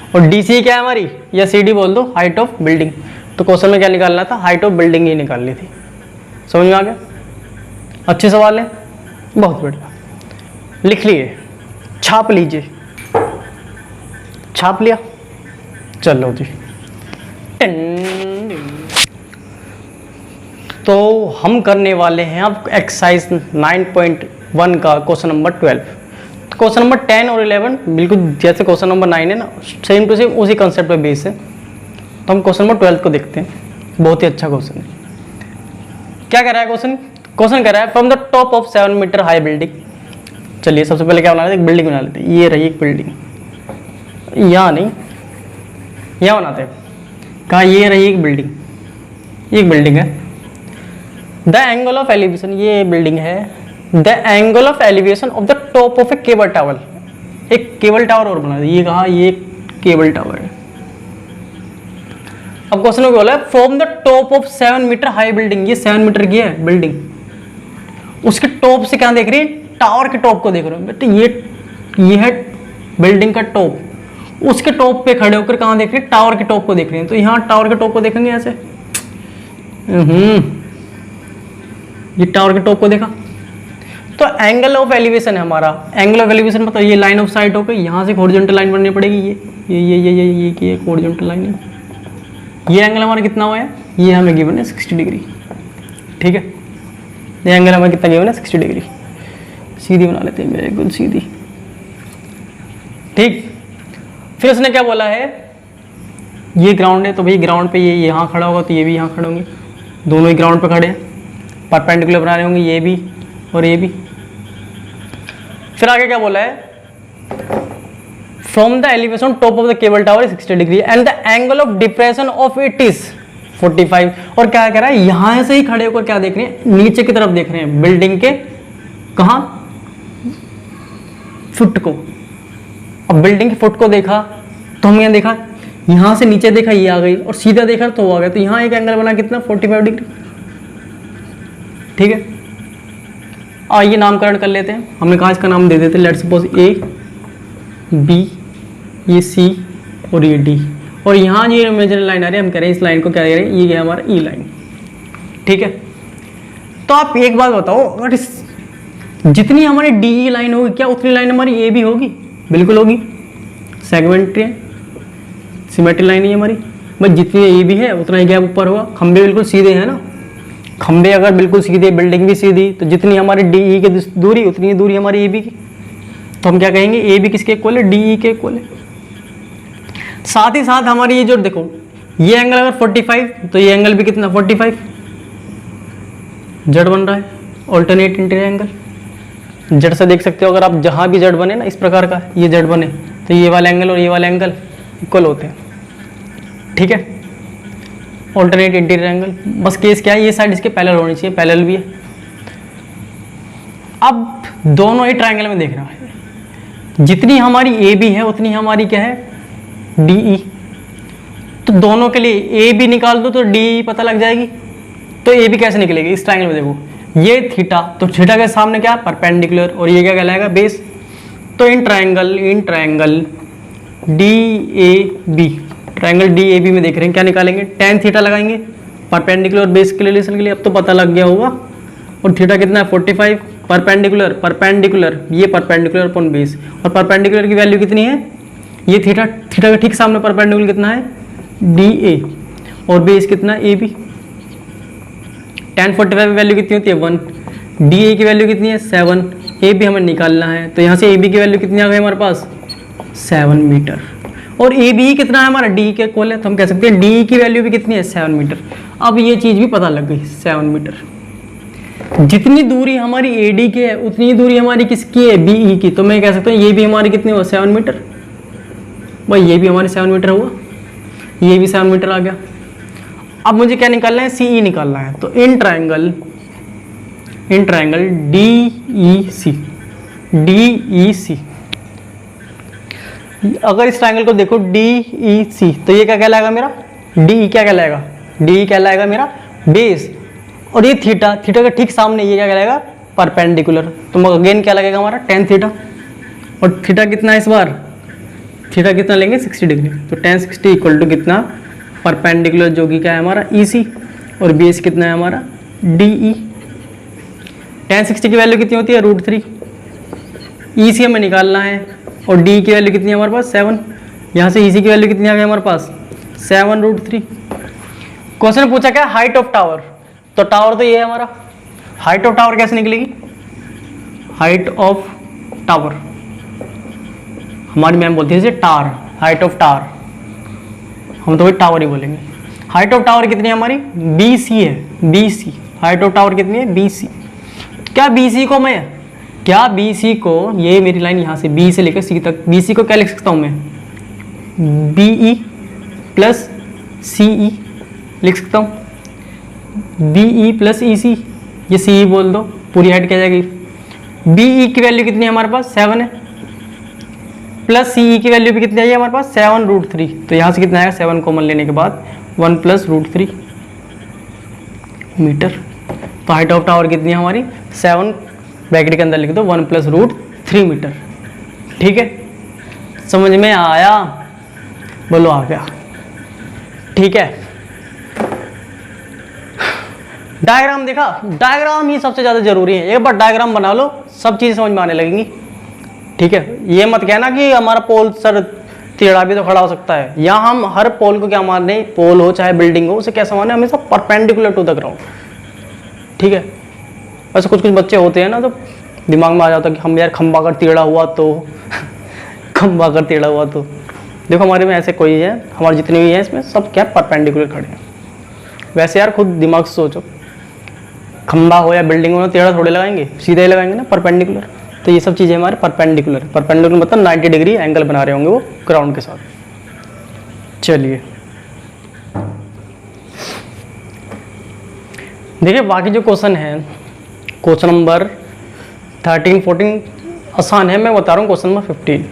और DC क्या है हमारी, या CD बोल दो हाइट ऑफ बिल्डिंग। तो क्वेश्चन में क्या निकालना था, हाइट ऑफ बिल्डिंग ही निकालनी थी। समझ में आ गया, अच्छे सवाल है, बहुत बढ़िया। लिख लिए, छाप लीजिए, छाप लिया, चलो जी। तो हम करने वाले हैं अब एक्सरसाइज 9.1 का क्वेश्चन नंबर 12। तो क्वेश्चन नंबर 10 और 11 बिल्कुल जैसे क्वेश्चन नंबर 9 है ना, सेम टू सेम उसी कंसेप्ट पे बेस है। तो हम क्वेश्चन नंबर 12 को देखते हैं, बहुत ही अच्छा क्वेश्चन है। क्या कह रहा है क्वेश्चन, क्वेश्चन कह रहा है from the top of 7 metre high building. चलिए सबसे पहले क्या बना लेते हैं, एक बिल्डिंग बना लेते हैं। ये रही एक बिल्डिंग, यहाँ नहीं, यहाँ बनाते हैं। कहाँ, ये रही एक बिल्डिंग, एक बिल्डिंग है। द एंगल ऑफ एलिवेशन, ये बिल्डिंग है। The angle of elevation of the top of A cable tower, एक केबल टावर और बना दिया। ये कहा, ये केबल टावर है। अब क्वेश्चन में बोला है from the top of 7 metre high building, ये 7 मीटर की है बिल्डिंग, उसके टॉप से क्या देख रही है, टावर के टॉप को देख रहे हो बेटे। ये है बिल्डिंग का टॉप, उसके टॉप पे खड़े होकर कहाँ देख रहे हैं, टावर के टॉप को देख रहे हैं। तो यहाँ टावर के टॉप को देखेंगे ऐसे, ये टावर के टॉप को देखा। तो एंगल ऑफ एलिवेशन है हमारा, एंगल ऑफ एलिवेशन मतलब ये लाइन ऑफ साइट हो गई, यहाँ से हॉरिजॉन्टल लाइन बननी पड़ेगी, ये हॉरिजॉन्टल लाइन है। ये एंगल हमारा कितना हुआ है, ये हमें गिवन है 60 डिग्री, ठीक है। ये एंगल हमें कितना गिवन है 60 डिग्री, सीधी बना लेते हैं बिल्कुल सीधी, ठीक। फिर उसने क्या बोला है, ये ग्राउंड है तो भाई ग्राउंड पे ये यहाँ खड़ा होगा तो ये भी यहाँ खड़े होंगे, दोनों ही ग्राउंड पे खड़े हैं, परपेंडिकुलर बना रहे होंगे ये भी और ये भी। फिर आगे क्या बोला है, from the elevation top of the cable tower 60 degree and the angle of depression of it is 45। और क्या कह रहा है, यहां से ही खड़े होकर क्या देख रहे हैं, नीचे की तरफ देख रहे हैं, बिल्डिंग के कहां, फुट को। अब बिल्डिंग के फुट को देखा तो हम यहाँ देखा, यहां से नीचे देखा ये आ गई, और सीधा देखा तो वो आ गया, तो यहां एक एंगल बना कितना 45 डिग्री, ठीक है। आइए नामकरण कर लेते हैं, हमने कहा इसका नाम दे देते हैं, लेट्स सपोज ए बी, ये सी और ये डी, और यहाँ जो इमेजिनरी लाइन आ रही है हम कह रहे हैं इस लाइन को क्या कह रहे हैं, ये है हमारा ई लाइन, ठीक है। तो आप एक बात बताओ, अगर जितनी हमारी डी ई लाइन होगी क्या उतनी लाइन हमारी ए भी होगी, बिल्कुल होगी, सेगमेंट्री है, सिमेट्री लाइन है हमारी, बस जितनी ए भी है उतना ही गैप ऊपर होगा। खंबे बिल्कुल सीधे हैं ना, खंबे अगर बिल्कुल सीधे, बिल्डिंग भी सीधी, तो जितनी हमारी डी ई की दूरी उतनी ही दूरी हमारी ए बी की, तो हम क्या कहेंगे ए बी किसके इक्वल है, डी ई के इक्वल है। साथ ही साथ हमारी ये जो देखो ये एंगल अगर 45 तो ये एंगल भी कितना 45, जेड बन रहा है, ऑल्टरनेट इंटीरियर एंगल। जेड से देख सकते हो, अगर आप जहां भी जेड बने ना इस प्रकार का, ये जेड बने तो ये वाला एंगल और ये वाला एंगल इक्वल होते हैं, ठीक है, ऑल्टरनेट इंटीरियर एंगल। बस केस क्या है, ये साइड इसके पैरेलल होनी चाहिए, पैरेलल भी है। अब दोनों ही ट्रायंगल में देख रहा है, जितनी हमारी ए बी है उतनी हमारी क्या है डी ई, तो दोनों के लिए ए बी निकाल दो तो डी ई पता लग जाएगी। तो ए बी कैसे निकलेगी, इस ट्रायंगल में देखो, ये थीटा, तो थीटा के सामने क्या परपेंडिकुलर, और ये क्या कहलाएगा बेस। तो in triangle D A B, triangle D A B में देख रहे हैं क्या निकालेंगे, tan थीटा लगाएंगे परपेंडिकुलर बेस के रिलेशन के लिए, अब तो पता लग गया होगा। और थीटा कितना है 45, परपेंडिकुलर ये परपेंडिकुलर अपॉन बेस, और परपेंडिकुलर की वैल्यू कितनी है, ये थीटा के ठीक सामने परपेंडिकुलर कितना है डी ए, और बेस कितना ए बी। tan 45 की वैल्यू कितनी होती है 1, डी ए की वैल्यू कितनी है 7, ए बी हमें निकालना है, तो यहाँ से ए बी की वैल्यू कितनी आ गई हमारे पास 7 मीटर, और ए बी कितना है हमारा डी के इक्वल है, तो हम कह सकते हैं डी की वैल्यू भी कितनी है 7 मीटर। अब ये चीज़ भी पता लग गई 7 मीटर। जितनी दूरी हमारी ए डी की है उतनी दूरी हमारी किसकी है बी ई की, तो मैं कह सकता हूँ ये भी हमारी कितनी हुआ 7 मीटर, भाई ये भी हमारी 7 मीटर हुआ, ये भी 7 मीटर आ गया। अब मुझे क्या निकालना है, सी ई निकालना है। तो इन ट्रायंगल डी ई सी, अगर इस ट्रायंगल को देखो डी ई सी, तो ये क्या कहलाएगा मेरा डी ई, क्या कहलाएगा डी ई कहलाएगा मेरा बेस, और ये थीटा के ठीक सामने ये क्या कहलाएगा परपेंडिकुलर। तो अगेन क्या लगेगा हमारा tan थीटा, और थीटा कितना है इस बार, थीटा कितना लेंगे 60 डिग्री, तो tan 60 इक्वल टू कितना परपेंडिकुलर जो कि क्या है हमारा EC, और बेस कितना है हमारा DE। tan 60 की वैल्यू कितनी होती है √3, EC हमें निकालना है, और DE की वैल्यू कितनी है हमारे पास 7, यहाँ से EC की वैल्यू कितनी आ गई हमारे पास 7√3। क्वेश्चन पूछा क्या हाइट ऑफ टावर, तो टावर तो ये है हमारा, हाइट ऑफ टावर कैसे निकलेगी, हाइट ऑफ टावर हमारी मैम बोलती है टार, हाइट ऑफ टार, हम तो वही टावर ही बोलेंगे। हाइट ऑफ टावर कितनी है हमारी BC है, BC हाइट ऑफ टावर कितनी है BC। क्या BC को ये मेरी लाइन यहाँ से B से लेकर C तक, BC को क्या लिख सकता हूँ मैं BE प्लस CE लिख सकता हूँ, BE प्लस EC, ये CE बोल दो, पूरी हाइट क्या जाएगी। BE की वैल्यू कितनी है हमारे पास 7 है, प्लस CE की वैल्यू भी कितनी आई है हमारे पास 7√3, तो यहाँ से कितना आएगा 7 कॉमन लेने के बाद 1 प्लस √3 मीटर। तो हाइट ऑफ टावर कितनी है हमारी 7, ब्रैकेट के अंदर लिख दो 1 प्लस √3 मीटर। ठीक है, समझ में आया, बोलो आ गया। ठीक है, डायग्राम देखा, डायग्राम ही सबसे ज़्यादा जरूरी है। एक बार डायग्राम बना लो, सब चीज़ें समझ में आने लगेंगी। ठीक है, ये मत कहना कि हमारा पोल सर टेढ़ा भी तो खड़ा हो सकता है। यहाँ हम हर पोल को क्या मान रहे हैं, पोल हो चाहे बिल्डिंग हो, उसे कैसा माने, हमेशा परपेंडिकुलर टू द ग्राउंड। ठीक है, वैसे कुछ कुछ बच्चे होते हैं ना तो दिमाग में आ जाता है कि हम यार खंबा अगर टेढ़ा हुआ तो खंबा अगर टेढ़ा हुआ तो। देखो हमारे में ऐसे कोई है, हमारे जितने भी हैं इसमें सब क्या परपेंडिकुलर खड़े हैं। वैसे यार खुद दिमाग से सोचो, खंबा हो या बिल्डिंग हो, टेढ़ा थोड़े लगाएंगे, सीधे ही लगाएंगे ना, परपेंडिकुलर। तो ये सब चीज़ें हमारे परपेंडिकुलर, परपेंडिकुलर मतलब 90 डिग्री एंगल बना रहे होंगे वो ग्राउंड के साथ। चलिए देखिए बाकी जो क्वेश्चन है, क्वेश्चन नंबर 13, 14 आसान है। मैं बता रहा हूँ क्वेश्चन नंबर 15।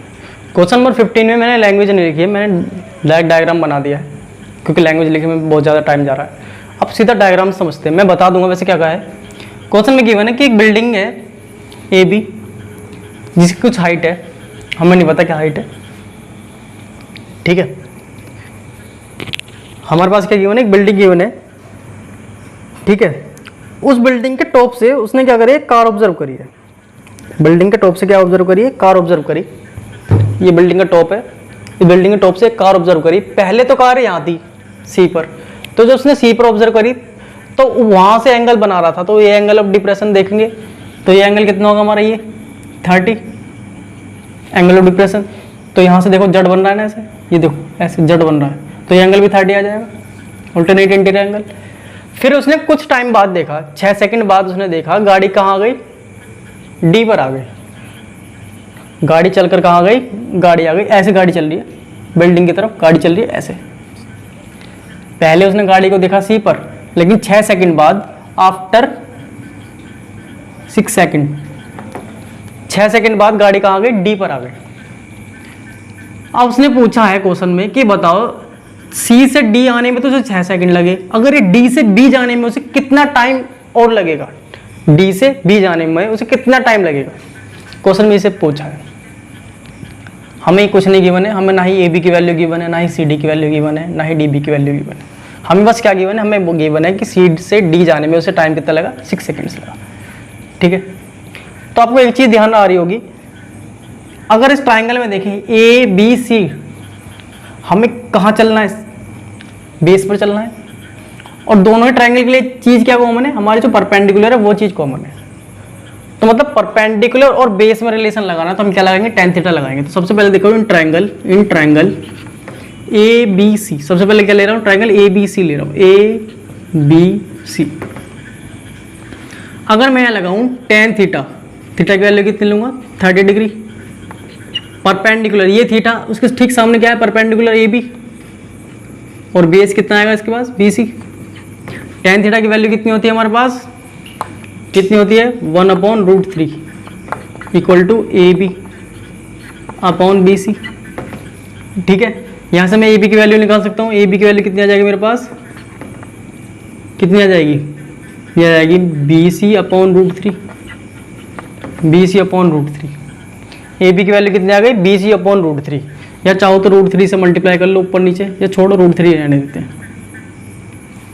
क्वेश्चन नंबर 15 में मैंने लैंग्वेज नहीं लिखी है, मैंने डायरेक्ट डायग्राम बना दिया है, क्योंकि लैंग्वेज लिखने में बहुत ज़्यादा टाइम जा रहा है। अब सीधा डायग्राम समझते हैं, मैं बता दूंगा वैसे क्या कहा है। क्वेश्चन में गिवन है कि एक बिल्डिंग है ए बी, जिसकी कुछ हाइट है, हमें नहीं पता क्या हाइट है। ठीक है, हमारे पास क्या गिवन है, एक बिल्डिंग गिवन है। ठीक है, उस बिल्डिंग के टॉप से उसने क्या करी, कार ऑब्जर्व करी है। बिल्डिंग के टॉप से क्या ऑब्जर्व करी है, कार ऑब्जर्व करी। ये बिल्डिंग का टॉप है, इस बिल्डिंग के टॉप से कार ऑब्जर्व करी। पहले तो कार यहाँ थी सी पर, तो जब उसने सी पर ऑब्जर्व करी तो वहाँ से एंगल बना रहा था, तो ये एंगल ऑफ डिप्रेशन देखेंगे तो ये एंगल कितना होगा हमारा, ये 30 एंगल ऑफ डिप्रेशन। तो यहाँ से देखो जड़ बन रहा है ना ऐसे, ये देखो ऐसे जड़ बन रहा है, तो ये एंगल भी 30 आ जाएगा, अल्टरनेट इंटीरियर एंगल। फिर उसने कुछ टाइम बाद देखा, 6 सेकंड बाद उसने देखा गाड़ी कहाँ आ गई, डी पर आ गई। गाड़ी चलकर कहाँ गई, गाड़ी आ गई, ऐसे गाड़ी चल रही है बिल्डिंग की तरफ, गाड़ी चल रही है ऐसे। पहले उसने गाड़ी को देखा सी पर, लेकिन 6 सेकंड बाद, आफ्टर 6 सेकंड, 6 सेकंड बाद गाड़ी कहाँ आ गई, डी पर आ गई। अब उसने पूछा है क्वेश्चन में कि बताओ सी से डी आने में तो उसे 6 सेकंड लगे, अगर ये डी से बी जाने में उसे कितना टाइम और लगेगा, डी से बी जाने में उसे कितना टाइम लगेगा। क्वेश्चन में इसे पूछा है, हमें कुछ नहीं गिवन है, हमें ना ही ए बी की वैल्यू गिवन है, ना ही सी डी की वैल्यू गिवन है, ना ही डी बी की वैल्यू गिवन है। हमें बस क्या गिवन है, हमें वो गिवन है कि सी से डी जाने में उसे टाइम कितना लगा, 6 सेकेंड्स लगा। ठीक है, तो आपको एक चीज़ ध्यान आ रही होगी, अगर इस ट्राइंगल में देखें ए बी सी, हमें कहाँ चलना है, बेस पर चलना है, और दोनों ही ट्राइंगल के लिए चीज़ क्या कॉमन है, हमारी जो परपेंडिकुलर है वो चीज़ कॉमन है। तो मतलब परपेंडिकुलर और बेस में रिलेशन लगाना, तो हम क्या लगाएंगे, tan थीटा लगाएंगे। तो सबसे पहले देखो इन ट्राइंगल ए बी सी, सबसे पहले क्या ले रहा हूँ, ट्राइंगल ए बी सी ले रहा हूँ, ए बी सी। अगर मैं यहाँ लगाऊँ tan थीटा, थीटा की वैल्यू कितनी लूँगा, 30 डिग्री। परपेंडिकुलर ये थीटा, उसके ठीक सामने क्या है, परपेंडिकुलर ए बी, और बेस कितना आएगा इसके पास, बी सी। tan थीटा की वैल्यू कितनी होती है हमारे पास, कितनी होती है, 1/√3 equal to A B upon B C. ठीक है, यहाँ से मैं ए बी की वैल्यू निकाल सकता हूँ। ए बी की वैल्यू कितनी आ जाएगी मेरे पास, कितनी आ जाएगी, ये आ जाएगी B C upon √3, B C upon √3। A B की वैल्यू कितनी आ गई, बी सी अपॉन √3, या चाहो तो √3 से मल्टीप्लाई कर लो ऊपर नीचे, या छोड़ो √3 रहने देते हैं।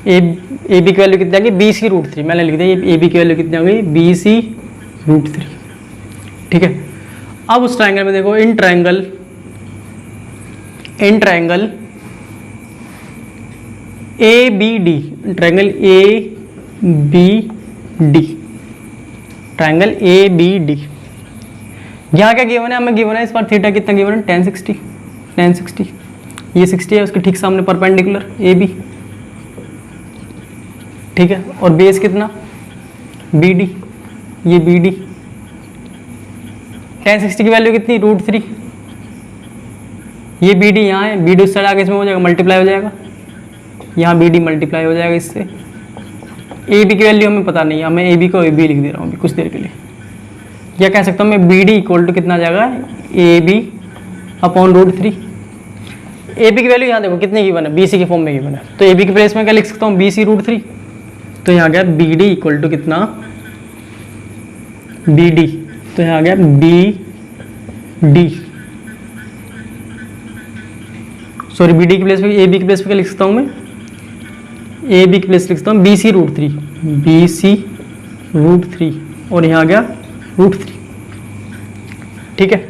ए बी की वैल्यू कितनी आ गई, बी सी √3, मैंने लिख दिया ए बी की वैल्यू कितनी आ गई, बी सी √3। ठीक है, अब उस ट्राइंगल में देखो in triangle A B D, triangle A B D, triangle A B D, यहाँ क्या गिवन है, हमें गिवन है इस बार थीटा कितना गिवन है, tan 60, ये 60 है, उसके ठीक सामने परपेंडिकुलर ए बी। ठीक है, और बेस कितना, बी डी, ये बी डी। tan 60 की वैल्यू कितनी, √3, ये बी डी यहाँ है, बी डी उस साइड आगे इसमें हो जाएगा, मल्टीप्लाई हो जाएगा, यहाँ बी डी मल्टीप्लाई हो जाएगा इससे। ए बी की वैल्यू हमें पता नहीं है, मैं ए बी को ए बी लिख दे रहा हूँ अभी कुछ देर के लिए। या कह सकता हूँ मैं बी डी इक्वल टू कितना आ जाएगा, A B upon √3। A B की वैल्यू यहाँ देखो कितनी गिवन है, बी सी के फॉर्म में गिवन है, तो ए बी के प्लेस में क्या लिख सकता हूँ, बी सी √3। तो यहाँ गया बी डी इक्वल टू कितना, बी डी, तो यहाँ आ गया B D, sorry B D की प्लेस पे, ए बी की प्लेस पे क्या लिख सकता हूँ मैं, ए बी की प्लेस लिखता हूँ B C root three, B C root three, और यहाँ आ गया रूट थ्री। ठीक है,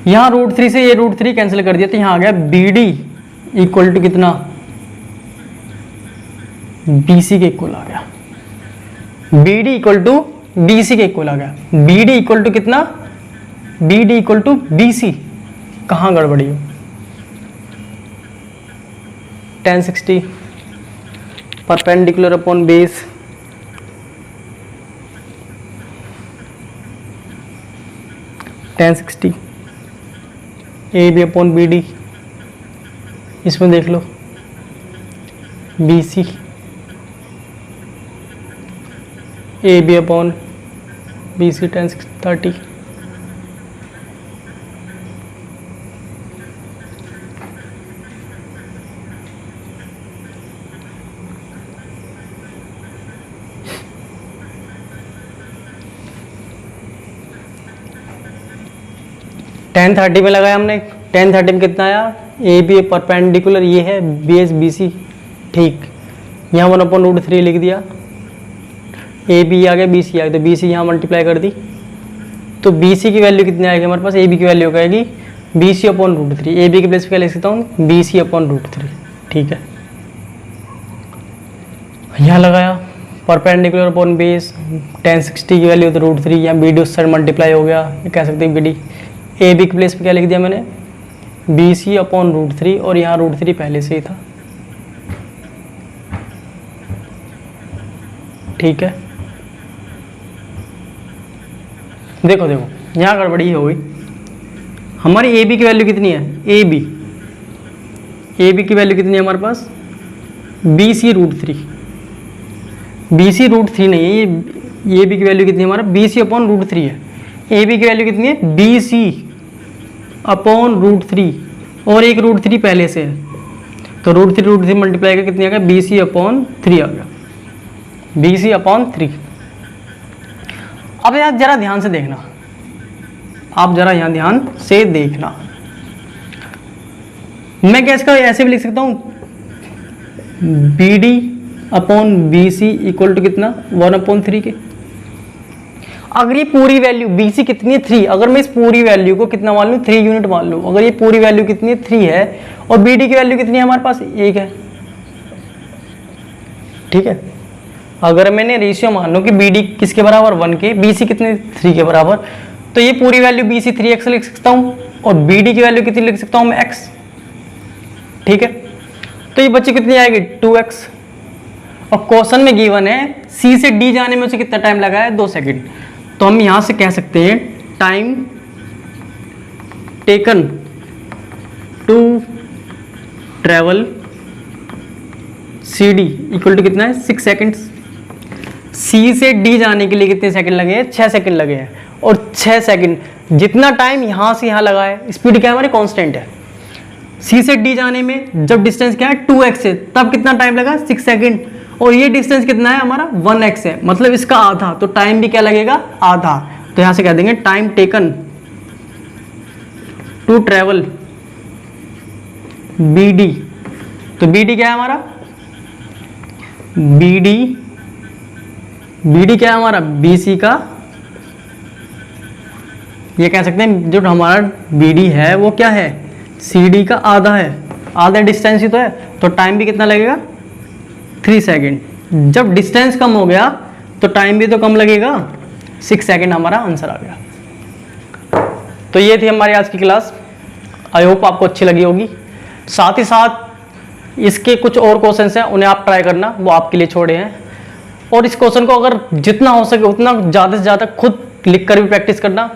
यहाँ रूट थ्री से ये रूट थ्री कैंसिल कर दिया, तो यहाँ आ गया बी डी इक्वल टू कितना, बी सी के इक्वल आ गया। B D equal to B C के इक्वल आ गया। बी डी इक्वल टू कितना, B D equal to B C. कहाँ गड़बड़ी हो, 1060 perpendicular upon base, A B upon B D, इसमें देख लो B C, A B upon B C 1030, ten 30 में लगाया हमने, 1030 में कितना आया, ए बी परपेंडिकुलर ये है बी एस बी सी। ठीक, यहाँ 1/√3 लिख दिया, ए बी आ गया बी सी आ गया, तो बी सी यहाँ मल्टीप्लाई कर दी, तो बी सी की वैल्यू कितनी आएगी हमारे पास, ए बी की वैल्यू क्या आएगी B C upon root three. A B की प्लेस पे क्या लिख सकता हूँ, B C upon root three. ठीक है, यहाँ लगाया परपेंडिकुलर अपॉन बेस, 1060 की वैल्यू तो रूट थ्री, यहाँ बी डी उस साइड मल्टीप्लाई हो गया, ये कह सकते हैं बी डी। ए बी की प्लेस पे क्या लिख दिया मैंने, B C upon root three, और यहाँ रूट थ्री पहले से ही था। ठीक है, देखो देखो यहाँ गड़बड़ी हो गई, हमारी ए बी की वैल्यू कितनी है, ए बी की वैल्यू कितनी है हमारे पास, B C root three, B C root three नहीं है, ये ए बी की वैल्यू कितनी है हमारा, B C upon root three है। ए बी की वैल्यू कितनी है, B C upon root three, और एक रूट थ्री पहले से है, तो रूट थ्री मल्टीप्लाई का कितनी आ गया, बी सी अपॉन थ्री आ गया, बी सी अपॉन थ्री। अब यार जरा ध्यान से देखना, आप जरा यहाँ ध्यान से देखना, मैं क्या इसका ऐसे भी लिख सकता हूँ, B D upon B C equal to कितना, 1/3 के। अगर ये पूरी वैल्यू बी सी कितनी है 3, अगर मैं इस पूरी वैल्यू को कितना मान लूँ 3 यूनिट मान लूँ, अगर ये पूरी वैल्यू कितनी है 3 है, और बी डी की वैल्यू कितनी है हमारे पास 1 है। ठीक है, अगर मैंने रेशियो मान लो कि बी डी किसके बराबर 1 के, बी सी कितने 3 के बराबर, तो ये पूरी वैल्यू बी सी 3x लिख सकता हूँ, और बी डी की वैल्यू कितनी लिख सकता हूँ मैं x। ठीक है, तो ये बच्चे कितनी आएगी 2x, और क्वेश्चन में गिवन है सी से डी जाने में उसे कितना टाइम लगा है 2 सेकंड, तो हम यहां से कह सकते हैं time taken to travel C D equal to कितना है 6 सेकेंड्स। सी से डी जाने के लिए कितने सेकंड लगे हैं, 6 सेकंड लगे हैं, और 6 सेकंड जितना टाइम यहां से यहां लगा है, स्पीड क्या है हमारी कांस्टेंट है। सी से डी जाने में जब डिस्टेंस क्या है 2x है, तब कितना टाइम लगा 6 सेकंड, और ये डिस्टेंस कितना है हमारा 1x है, मतलब इसका आधा, तो टाइम भी क्या लगेगा आधा, तो यहां से कह देंगे time taken to travel B D, तो बी डी क्या है हमारा, बी डी क्या है हमारा बी सी का, ये कह सकते हैं जो हमारा बी डी है वो क्या है सी डी का आधा है, आधा डिस्टेंस ही तो है, तो टाइम भी कितना लगेगा 3 सेकेंड। जब डिस्टेंस कम हो गया तो टाइम भी तो कम लगेगा, 6 सेकेंड हमारा आंसर आ गया। तो ये थी हमारी आज की क्लास, आई होप आपको अच्छी लगी होगी। साथ ही साथ इसके कुछ और क्वेश्चंस हैं, उन्हें आप ट्राई करना, वो आपके लिए छोड़े हैं, और इस क्वेश्चन को अगर जितना हो सके उतना ज़्यादा से ज़्यादा खुद लिख कर भी प्रैक्टिस करना,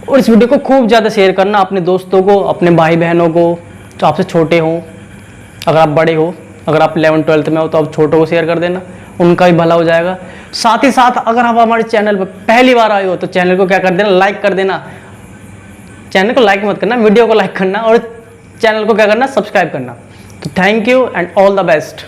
और इस वीडियो को खूब ज़्यादा शेयर करना अपने दोस्तों को, अपने भाई बहनों को जो आपसे छोटे हों, अगर आप बड़े हो, अगर आप 11th-12th में हो तो आप छोटों को शेयर कर देना, उनका भी भला हो जाएगा। साथ ही साथ अगर आप हमारे चैनल पर पहली बार आए हो तो चैनल को क्या कर देना, लाइक कर देना। चैनल को लाइक मत करना, वीडियो को लाइक करना, और चैनल को क्या करना, सब्सक्राइब करना। तो thank you and all the best.